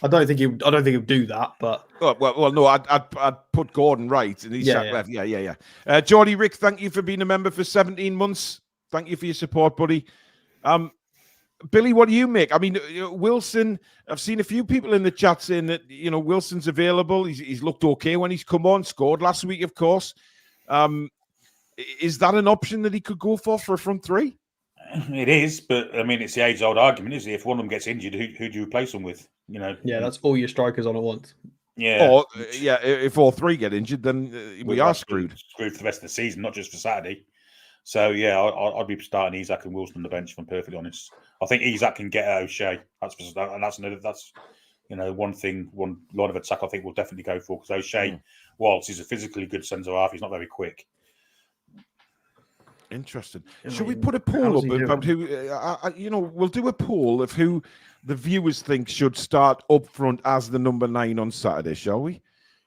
I don't think he'd do that, but no, I'd put Gordon right and Isak left. Yeah. Geordie Rick, thank you for being a member for 17 months. Thank you for your support, buddy. Billy, what do you make? I mean, Wilson, I've seen a few people in the chat saying that, Wilson's available. He's looked okay when he's come on, scored last week, of course. Is that an option that he could go for a front three? It is, but I mean, it's the age-old argument, isn't it? If one of them gets injured, who do you replace them with? Yeah, that's all your strikers on at once. Yeah. Or, if all three get injured, then we are screwed. Screwed for the rest of the season, not just for Saturday. So, yeah, I'd be starting Isak and Wilson on the bench, if I'm perfectly honest. I think Isak can get O'Shea. That's one thing, one line of attack I think we'll definitely go for, because O'Shea, whilst he's a physically good centre-half, he's not very quick. Interesting. Should we put a poll up about who? We'll do a poll of who the viewers think should start up front as the number 9 on Saturday, shall we?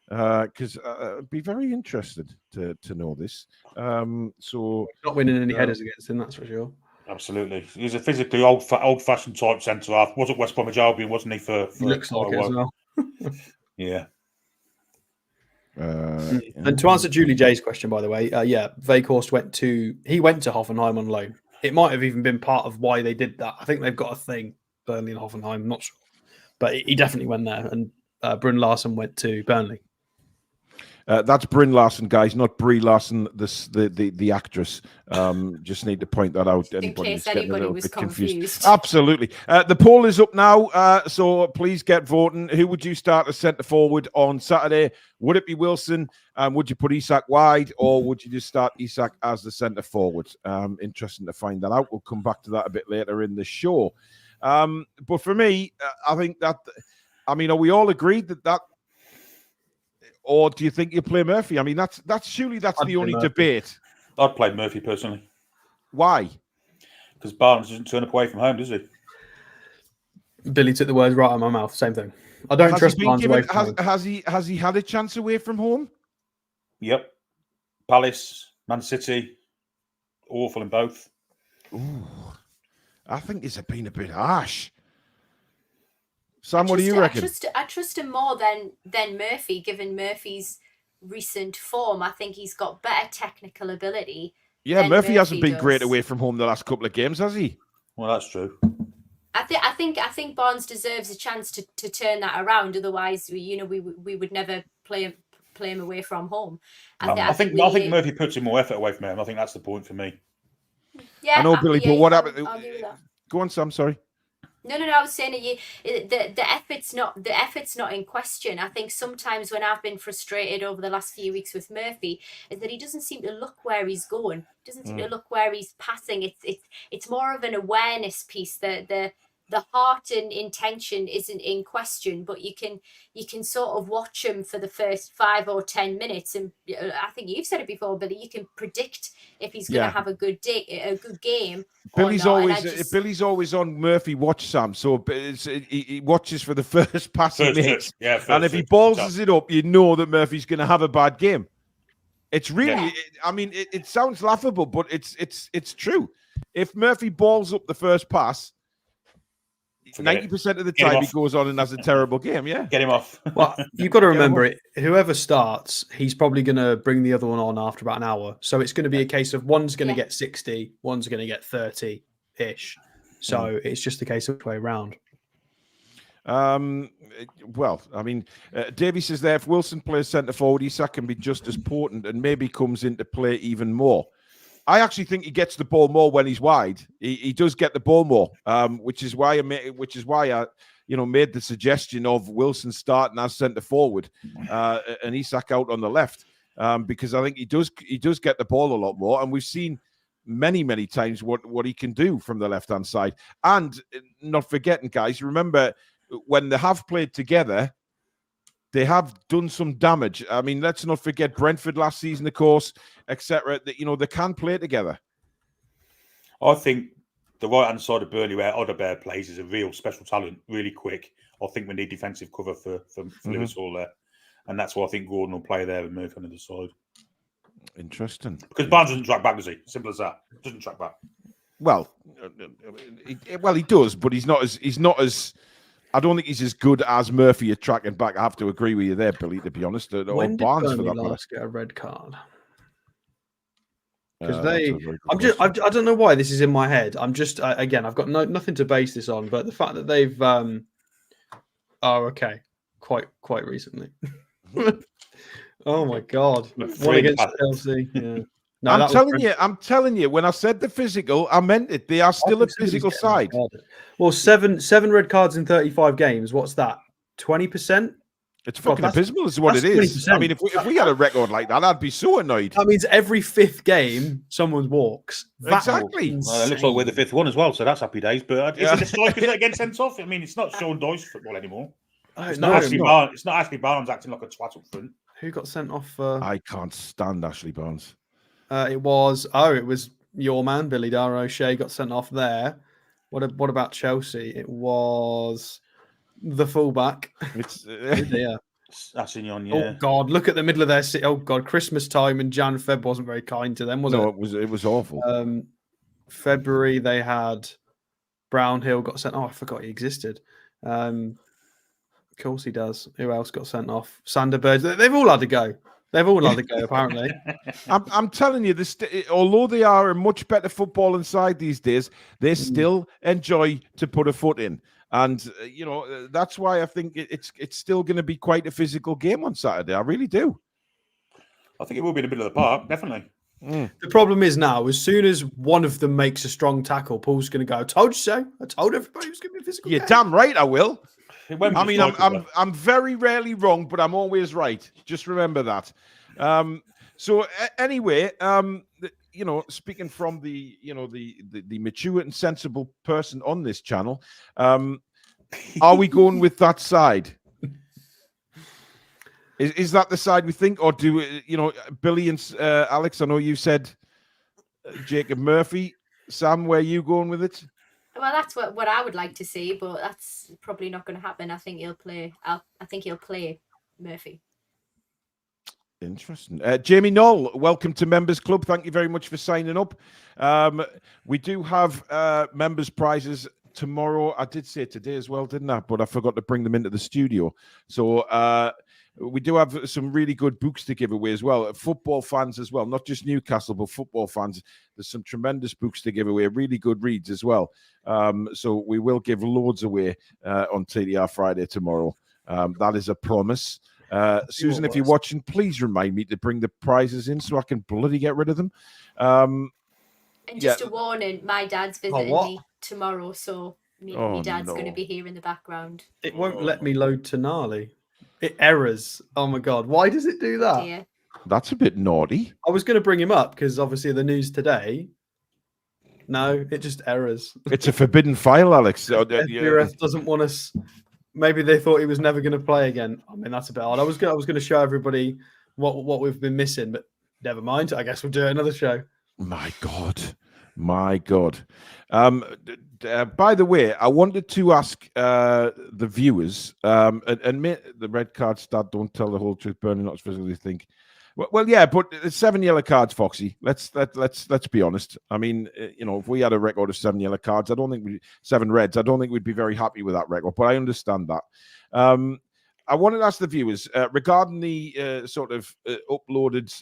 Because I'd be very interested to know this. So not winning any headers against him, that's for sure. Absolutely, he's a physically old-fashioned type centre half. Was at West Bromwich Albion, wasn't he? For he looks like it as well. Yeah. And to answer Julie J's question, by the way, Weghorst went to Hoffenheim on loan. It might have even been part of why they did that. I think they've got a thing, Burnley and Hoffenheim, I'm not sure. But he definitely went there. And Bryn Larson went to Burnley. That's Bryn Larson, guys, not Brie Larson, the actress. Just need to point that out. In case anybody was confused. Absolutely. The poll is up now, so please get voting. Who would you start as centre forward on Saturday? Would it be Wilson? Would you put Isak wide, or would you just start Isak as the centre forward? Interesting to find that out. We'll come back to that a bit later in the show. But for me, I think that, are we all agreed that or do you think you play Murphy? I mean, that's the only debate. I'd play Murphy personally. Why? Because Barnes doesn't turn up away from home, does he? Billy took the words right out of my mouth. Same thing. I don't trust Barnes away from home. Has he had a chance away from home? Yep. Palace, Man City, awful in both. Ooh, I think it's been a bit harsh. Sam, what do you reckon? I trust him more than Murphy, given Murphy's recent form. I think he's got better technical ability. Yeah, Murphy hasn't been great away from home the last couple of games, has he? Well, that's true. I think Barnes deserves a chance to turn that around. Otherwise, we would never play play him away from home. I think Murphy puts in more effort away from him. I think that's the point for me. Yeah, I know, Billy, but what happened? Argue with that. Go on, Sam. Sorry. No. I was saying the effort's not in question. I think sometimes when I've been frustrated over the last few weeks with Murphy is that he doesn't seem to look where he's going. He doesn't seem to look where he's passing. It's more of an awareness piece. The heart and intention isn't in question, but you can sort of watch him for the first 5 or 10 minutes, and I think you've said it before, Billy. You can predict if he's going to have a good game. Billy's always on Murphy watch, Sam. So he watches for the first pass he makes, and if he balls it up, you know that Murphy's going to have a bad game. It's really, I mean, it sounds laughable, but it's true. If Murphy balls up the first pass, 90% of the time he goes on and has a terrible game. Yeah, get him off. Well, you've got to remember it. Whoever starts, he's probably going to bring the other one on after about an hour. So it's going to be a case of one's going to get 60, one's going to get 30-ish. So it's just a case of play around. Well, I mean, Davey says there, if Wilson plays centre forward, Isak can be just as potent and maybe comes into play even more. I actually think he gets the ball more when he's wide. He does get the ball more, which is why I made the suggestion of Wilson starting as centre forward and Isak out on the left, because I think he does get the ball a lot more, and we've seen many times what he can do from the left hand side. And not forgetting, guys, remember when they have played together, they have done some damage. I mean, let's not forget Brentford last season, of course, etc. That they can play together. I think the right-hand side of Burnley, where Odegaard plays, is a real special talent, really quick. I think we need defensive cover for Lewis Hall there, and that's why I think Gordon will play there and Murphy on the other side. Interesting. Because Barnes doesn't track back, does he? Simple as that. Doesn't track back. Well, he does, but he's not as. I don't think he's as good as Murphy at tracking back. I have to agree with you there, Billy, to be honest. When did Barnes Burnley for that last get a red card? Because I don't know why this is in my head. I'm just again, I've got nothing to base this on, but the fact that they've quite recently. Oh my God! One against Chelsea. Yeah. No, I'm telling you, when I said the physical, I meant it. They are still a physical side. Well, seven red cards in 35 games. What's that? 20%? It's fucking abysmal is what it is. 20%. I mean, if we had a record like that, I'd be so annoyed. That means every 5th game, someone walks. Exactly. Well, it looks like we're the 5th one as well, so that's happy days. But is it the strikers that get sent off? I mean, it's not Sean Dyche football anymore. It's not Ashley Barnes acting like a twat up front. Who got sent off? I can't stand Ashley Barnes. It was your man, Billy Dara O'Shea got sent off there. What about Chelsea? It was the fullback. It's Assignon, yeah. Oh God, look at the middle of their city. Oh God, Christmas time and Jan Feb wasn't very kind to them, was it? No, it was awful. February they had Brownhill got sent. Oh, I forgot he existed. Of course he does. Who else got sent off? Sanderbird. They've all had to go. Apparently. I'm telling you, although they are a much better footballing side these days, they still enjoy to put a foot in. And, that's why I think it's still going to be quite a physical game on Saturday. I really do. I think it will be in the middle of the park, definitely. The problem is now, as soon as one of them makes a strong tackle, Paul's going to go, I told you so. I told everybody it was going to be a physical game. You're damn right I will. I mean, I'm very rarely wrong, but I'm always right. Just remember that. So anyway, speaking from the mature and sensible person on this channel, are we going with that side? Is that the side we think, or do Billy and Alex? I know you said Jacob Murphy. Sam, where are you going with it? Well, that's what I would like to see, but that's probably not going to happen. I think he'll play. I think he'll play Murphy. Interesting. Jamie Knoll, welcome to Members Club. Thank you very much for signing up. We do have members prizes tomorrow. I did say today as well, didn't I? But I forgot to bring them into the studio. So we do have some really good books to give away as well. Football fans as well, not just Newcastle, but football fans. There's some tremendous books to give away, really good reads as well. So we will give loads away on TDR Friday tomorrow. That is a promise. Susan, if you're worse. watching, please remind me to bring the prizes in so I can bloody get rid of them. And just a warning, my dad's visiting me tomorrow, so my dad's going to be here in the background. It won't let me load Tonali. It errors. Oh my god, why does it do that? Dear. That's a bit naughty. I was going to bring him up because obviously the news today. No, it just errors. It's a forbidden file, Alex. FBRF doesn't want us. Maybe they thought he was never going to play again. I mean, that's a bit odd. I was going to show everybody what we've been missing, but never mind. I guess we'll do another show. My God. By the way, I wanted to ask the viewers, and the red card stat, don't tell the whole truth, Burnley not physically think. Well, yeah, but 7 yellow cards, Foxy. Let's be honest. I mean, if we had a record of 7 yellow cards, 7 reds, I don't think we'd be very happy with that record. But I understand that. I wanted to ask the viewers regarding the sort of uploaded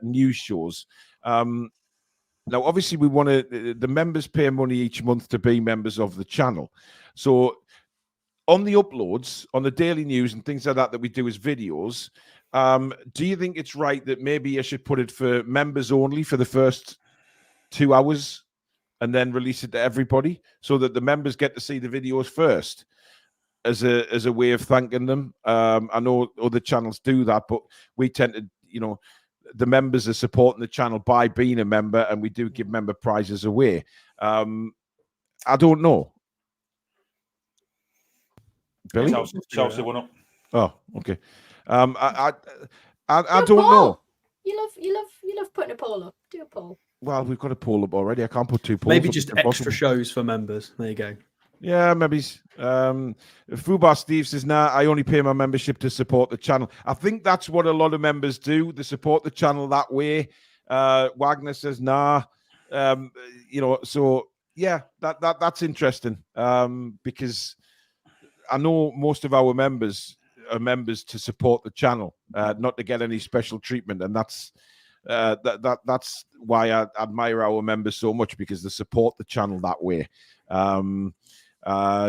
news shows. Now, obviously, we want to. The members pay money each month to be members of the channel. So, on the uploads, on the daily news and things like that we do as videos. Do you think it's right that maybe I should put it for members only for the first 2 hours and then release it to everybody so that the members get to see the videos first as a way of thanking them? I know other channels do that, but we tend to, the members are supporting the channel by being a member, and we do give member prizes away. I don't know. Billy? Chelsea won up. Oh, okay. I don't know. You love putting a poll up. Do a poll. Well, we've got a poll up already. I can't put 2 polls. Maybe up. just extra shows for members. There you go. Yeah, maybe. Fubar Steve says, "Nah, I only pay my membership to support the channel." I think that's what a lot of members do. They support the channel that way. Wagner says, "Nah." So yeah, that's interesting. Because I know most of our members are members to support the channel, not to get any special treatment, and that's why I admire our members so much, because they support the channel that way.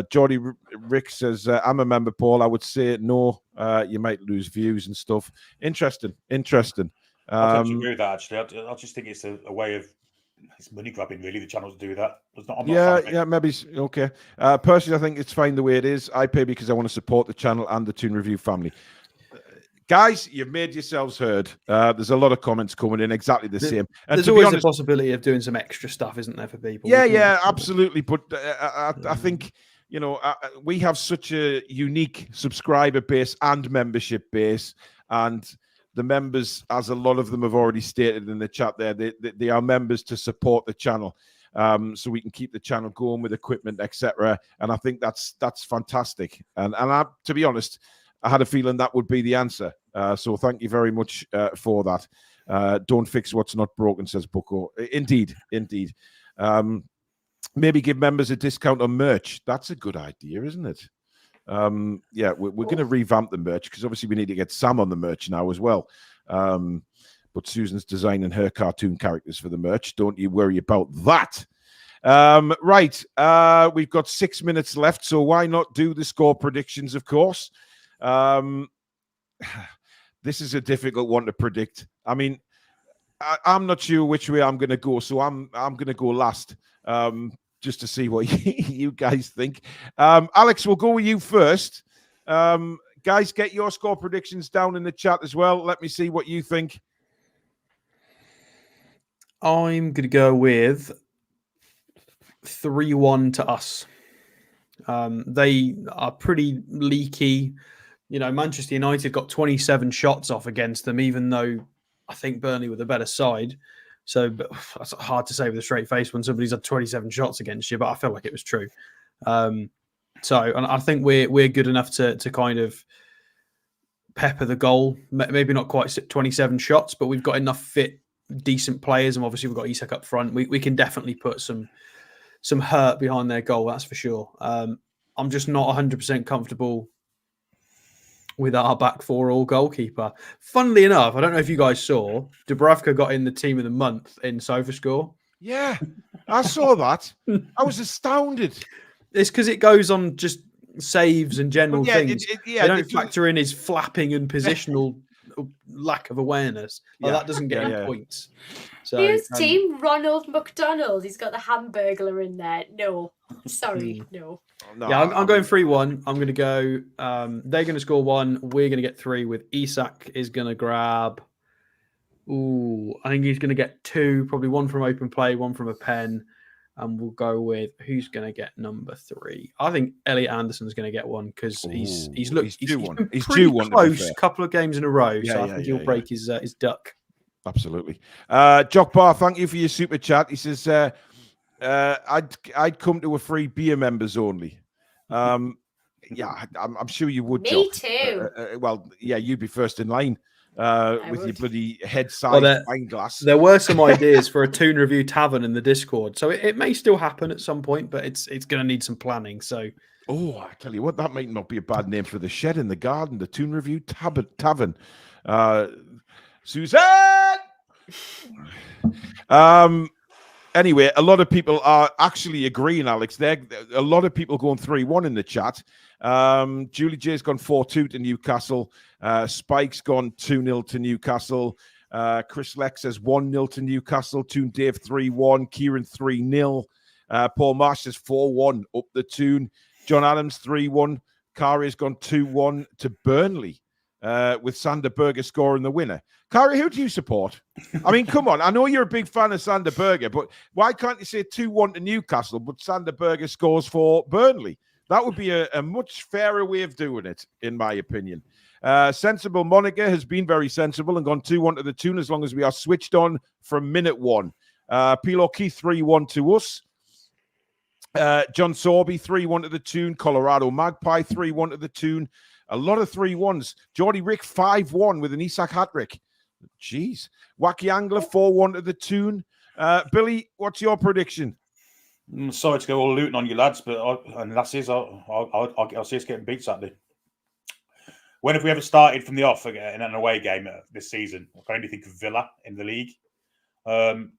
Jordy Rick says, "I'm a member, Paul. I would say no. You might lose views and stuff." Interesting. I don't agree with that, actually. I just think it's a way of money grabbing, really. The channels do that. Yeah, maybe. Okay. Personally, I think it's fine the way it is. I pay because I want to support the channel and the Toon Review family. Guys, you've made yourselves heard. There's a lot of comments coming in exactly the same. And there's always a possibility of doing some extra stuff, isn't there, for people? Yeah, absolutely. But I think, we have such a unique subscriber base and membership base, and the members, as a lot of them have already stated in the chat there, they are members to support the channel, so we can keep the channel going with equipment, etc. And I think that's fantastic. And to be honest, I had a feeling that would be the answer. So thank you very much for that. Don't fix what's not broken, says Bucko. Indeed. Maybe give members a discount on merch. That's a good idea, isn't it? Yeah, we're going to revamp the merch, because obviously we need to get Sam on the merch now as well. But Susan's designing her cartoon characters for the merch. Don't you worry about that. Right. We've got 6 minutes left, so why not do the score predictions, of course. This is a difficult one to predict. I mean, I'm not sure which way I'm going to go, so I'm going to go last, just to see what you guys think. Alex, we'll go with you first. Guys, get your score predictions down in the chat as well. Let me see what you think. I'm going to go with 3-1 to us. They are pretty leaky. Manchester United got 27 shots off against them, even though I think Burnley were the better side. So that's hard to say with a straight face when somebody's had 27 shots against you, but I felt like it was true. And I think we're good enough to kind of pepper the goal. Maybe not quite 27 shots, but we've got enough fit, decent players, and obviously we've got Isak up front. We can definitely put some hurt behind their goal, that's for sure. I'm just not 100% comfortable with our back four all goalkeeper. Funnily enough, I don't know if you guys saw, Dubravka got in the team of the month in SofaScore. Yeah, I saw that. I was astounded. It's because it goes on just saves and general yeah, things. yeah, they don't factor in his flapping and positional lack of awareness. Like, that doesn't get any points. So, who's team Ronald McDonald? He's got the Hamburglar in there. No, sorry, no. Yeah, I'm going 3-1. I'm going to go. They're going to score 1. We're going to get 3. With Isak is going to grab. I think he's going to get 2. Probably 1 from open play, 1 from a pen, and we'll go with who's going to get number 3. I think Elliot Anderson's going to get 1 because he's been pretty close a couple of games in a row. So I think he'll break his duck. Absolutely. Jock Bar, thank you for your super chat. He says, I'd come to a free beer members only. Yeah, I'm sure you would. Me too. Well, yeah, you'd be first in line with your bloody head-sized wine glass. There were some ideas for a Toon Review tavern in the Discord, so it may still happen at some point, but it's going to need some planning. So, I tell you what, that might not be a bad name for the shed in the garden, the Toon Review tavern. Suzanne. Anyway, a lot of people are actually agreeing, Alex. A lot of people going 3-1 in the chat. Julie J's gone 4-2 to Newcastle. Spike's gone 2-0 to Newcastle. Chris Lex says 1-0 to Newcastle. Toon Dave 3-1. Kieran 3-0. Paul Marsh says 4-1 up the Toon. John Adams 3-1. Kari's gone 2-1 to Burnley. With Sander Berger scoring the winner. Kari, who do you support? I mean, come on. I know you're a big fan of Sander Berger, but why can't you say 2-1 to Newcastle, but Sander Berger scores for Burnley? That would be a much fairer way of doing it, in my opinion. Sensible Monica has been very sensible and gone 2-1 to the Toon as long as we are switched on from minute 1. Pilo Keith 3-1 to us. John Sorby 3-1 to the Toon. Colorado Magpie 3-1 to the Toon. A lot of 3-1s. Geordie Rick 5-1 with an Isak hat-trick. Jeez. Wacky Angler 4-1 to the Toon. Billy, what's your prediction? I'm sorry to go all looting on you lads, but I'll see us getting beat Saturday. When have we ever started from the off in an away game this season? I can only think of Villa in the league.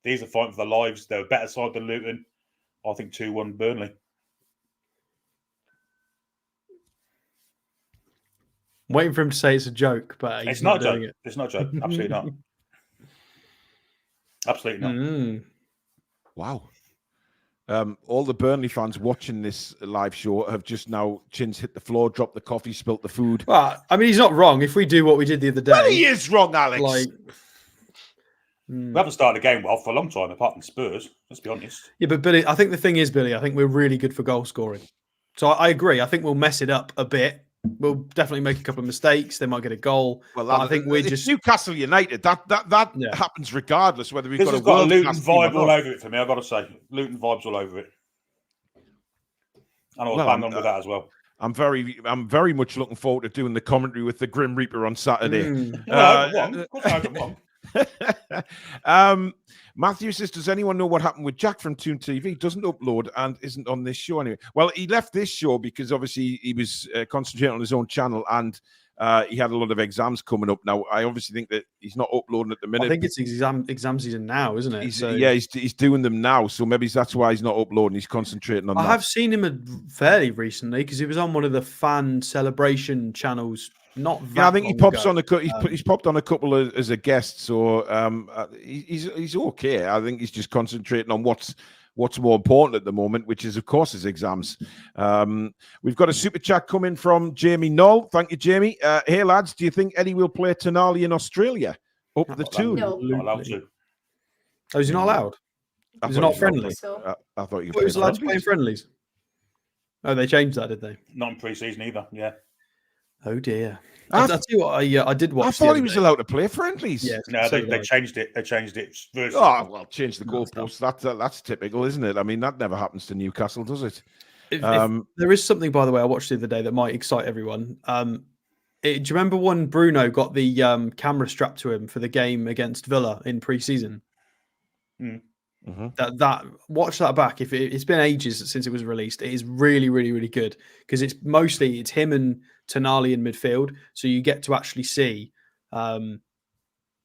These are fighting for their lives. They're a better side than Luton. I think 2-1 Burnley. I'm waiting for him to say it's a joke, but it's not a joke. It's not a joke. Absolutely not. Absolutely not. Wow. All the Burnley fans watching this live show have just now chins hit the floor, dropped the coffee, spilt the food. Well, I mean, he's not wrong. If we do what we did the other day, well, he is wrong, Alex. We haven't started a game well for a long time, apart from Spurs. Let's be honest. Yeah, but Billy, I think the thing is, Billy, I think we're really good for goal scoring. So I agree. I think we'll mess it up a bit. We'll definitely make a couple of mistakes. They might get a goal. Well, I think we're just Newcastle United. That happens regardless whether we've got a Luton vibe all over it for me. I've got to say, Luton vibes all over it, and I'll bang on with that as well. I'm very much looking forward to doing the commentary with the Grim Reaper on Saturday. Of course I wrong. Matthew says, does anyone know what happened with Jack from Toon TV? Doesn't upload and isn't on this show anyway. Well, he left this show because obviously he was concentrating on his own channel and he had a lot of exams coming up. Now, I obviously think that he's not uploading at the minute. I think it's exam season now, isn't it? He's doing them now. So maybe that's why he's not uploading. He's concentrating on that. I have seen him fairly recently because he was on one of the fan celebration channels. I think he pops on he's popped on a couple as a guest, so he's okay. I think he's just concentrating on what's more important at the moment, which is of course his exams. We've got a super chat coming from Jamie Knoll. Thank you, Jamie. Hey lads, do you think Eddie will play Tonali in Australia up the Toon? No. Not allowed to. Oh, is he not allowed? Is it not friendly? I thought you he was allowed to play in friendlies. Oh, they changed that, did they? Not in pre-season either. Yeah. Oh dear! I'll tell you what, I did watch. I thought he was allowed to play friendlies. Yeah, no, they changed it. They changed it. Change the goalposts. That's typical, isn't it? I mean, that never happens to Newcastle, does it? If there is something, by the way, I watched the other day that might excite everyone. Do you remember when Bruno got the camera strapped to him for the game against Villa in pre-season? That watch that back. If it's been ages since it was released, it is really, really, really good because it's him and Tonali in midfield, so you get to actually see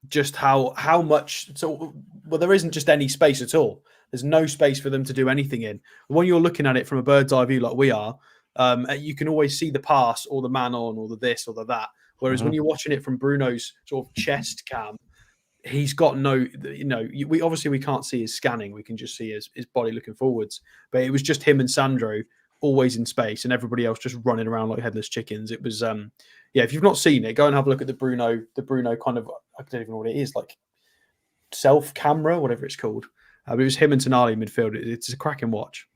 just how much. So, well, there isn't just any space at all. There's no space for them to do anything in. When you're looking at it from a bird's eye view, like we are, You can always see the pass or the man on or the this or the that. Whereas when you're watching it from Bruno's sort of chest cam, he's got no, we can't see his scanning. We can just see his body looking forwards. But it was just him and Sandro always in space and everybody else just running around like headless chickens. It was, if you've not seen it, go and have a look at the Bruno kind of, I don't even know what it is, like self-camera, whatever it's called. It was him and Tonali in midfield. It's a cracking watch.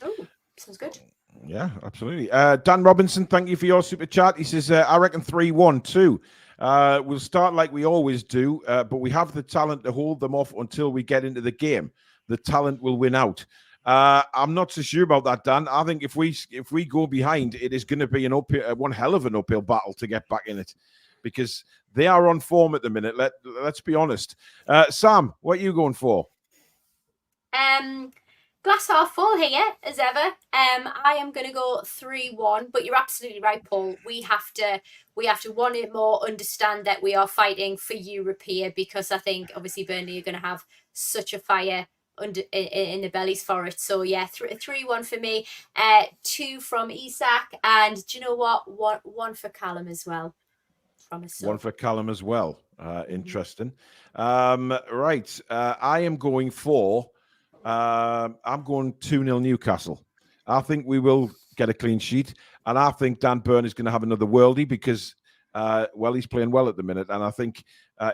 Oh, sounds good. Yeah, absolutely. Dan Robinson, thank you for your super chat. He says, I reckon 3-1 too. We'll start like we always do, but we have the talent to hold them off until we get into the game. The talent will win out. I'm not so sure about that, Dan. I think if we go behind, it is going to be one hell of an uphill battle to get back in it, because they are on form at the minute. Let's be honest. Sam, what are you going for? Glass half full here, as ever. I am going to go 3-1, but you're absolutely right, Paul. We have to want it more, understand that we are fighting for Europe here, because I think obviously Burnley are going to have such a fire in the bellies for it. So yeah, 3-1 for me. 2 from Isak, and do you know what? One for Callum as well. One for Callum as well. Interesting. Right. I am going for. I'm going 2-0 Newcastle. I think we will get a clean sheet, and I think Dan Burn is going to have another worldie because, he's playing well at the minute, and I think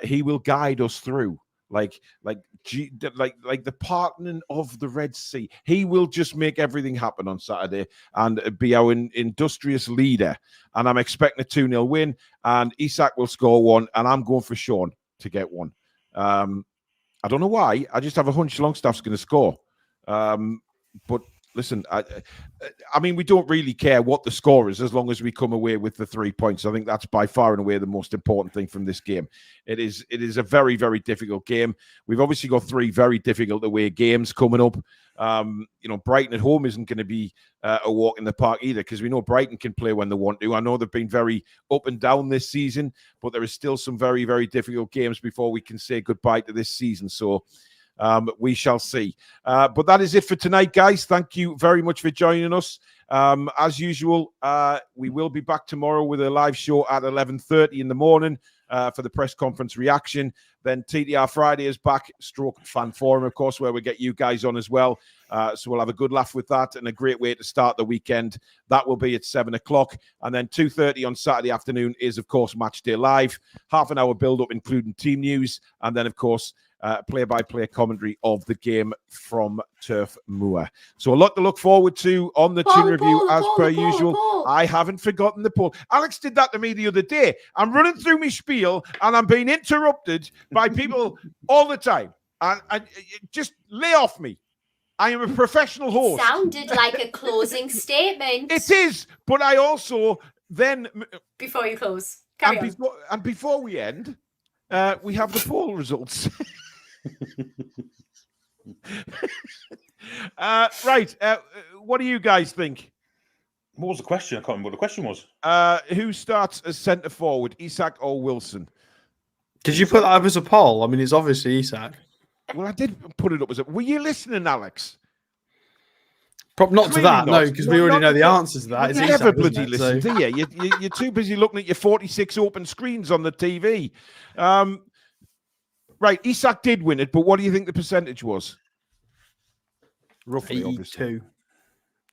he will guide us through like the parting of the Red Sea. He will just make everything happen on Saturday and be our industrious leader. And I'm expecting a 2-0 win, and Isak will score 1, and I'm going for Sean to get 1. I don't know why. I just have a hunch Longstaff's going to score. But listen, I mean, we don't really care what the score is as long as we come away with the 3 points. I think that's by far and away the most important thing from this game. It is a very, very difficult game. We've obviously got 3 very difficult away games coming up. Brighton at home isn't going to be a walk in the park either, because we know Brighton can play when they want to. I know they've been very up and down this season, but there is still some very, very difficult games before we can say goodbye to this season. So we shall see. But that is it for tonight, guys. Thank you very much for joining us. As usual, we will be back tomorrow with a live show at 11:30 in the morning for the press conference reaction. Then TTR Friday is back, stroke fan forum, of course, where we get you guys on as well. So we'll have a good laugh with that, and a great way to start the weekend. That will be at 7 o'clock. And then 2:30 on Saturday afternoon is, of course, Match Day Live. Half an hour build-up, including team news. And then, of course, play-by-play commentary of the game from Turf Moor. So a lot to look forward to on the Toon review, as per usual. I haven't forgotten the poll. Alex did that to me the other day. I'm running through my spiel, and I'm being interrupted by people all the time. And just lay off me. I am a professional host. Sounded like a closing statement. It is, but I also then... Before you close, carry on. Before we end, we have the poll results. Right. What do you guys think? What was the question? I can't remember what the question was. Who starts as centre forward, Isak or Wilson? Did you put that up as a poll? I mean, it's obviously Isak. Well, I did put it up as a... Were you listening, Alex? Not to that, no, because we already know the answers to that. It's never Isak, bloody listen, do you? You're too busy looking at your 46 open screens on the TV. Right, Isak did win it, but what do you think the percentage was? Roughly, 82. Obviously.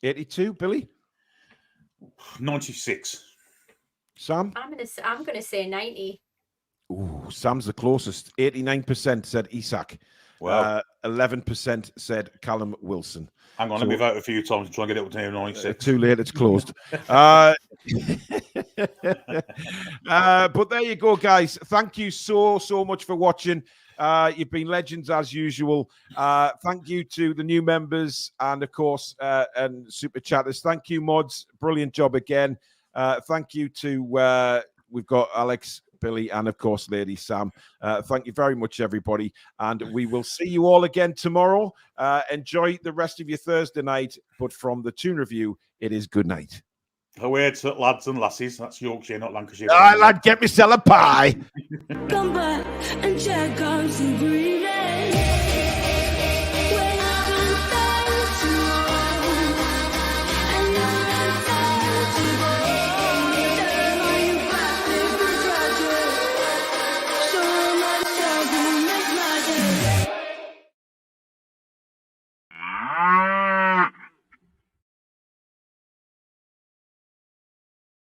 82, Billy? 96. Sam? I'm gonna say 90. Ooh, Sam's the closest. 89% said Isak. Wow. 11% said Callum Wilson. Hang on, let me vote a few times to try and get it up to 96. Too late, it's closed. But there you go, guys. Thank you so much for watching. You've been legends as usual. Thank you to the new members and, of course, and super chatters. Thank you, mods. Brilliant job again. Thank you to we've got Alex, Billy, and of course, Lady Sam. Thank you very much, everybody. And we will see you all again tomorrow. Enjoy the rest of your Thursday night. But from the Toon review, it is good night. Away to lads and lassies. That's Yorkshire, not Lancashire. All right, lad, get me a pie. Come back and check out some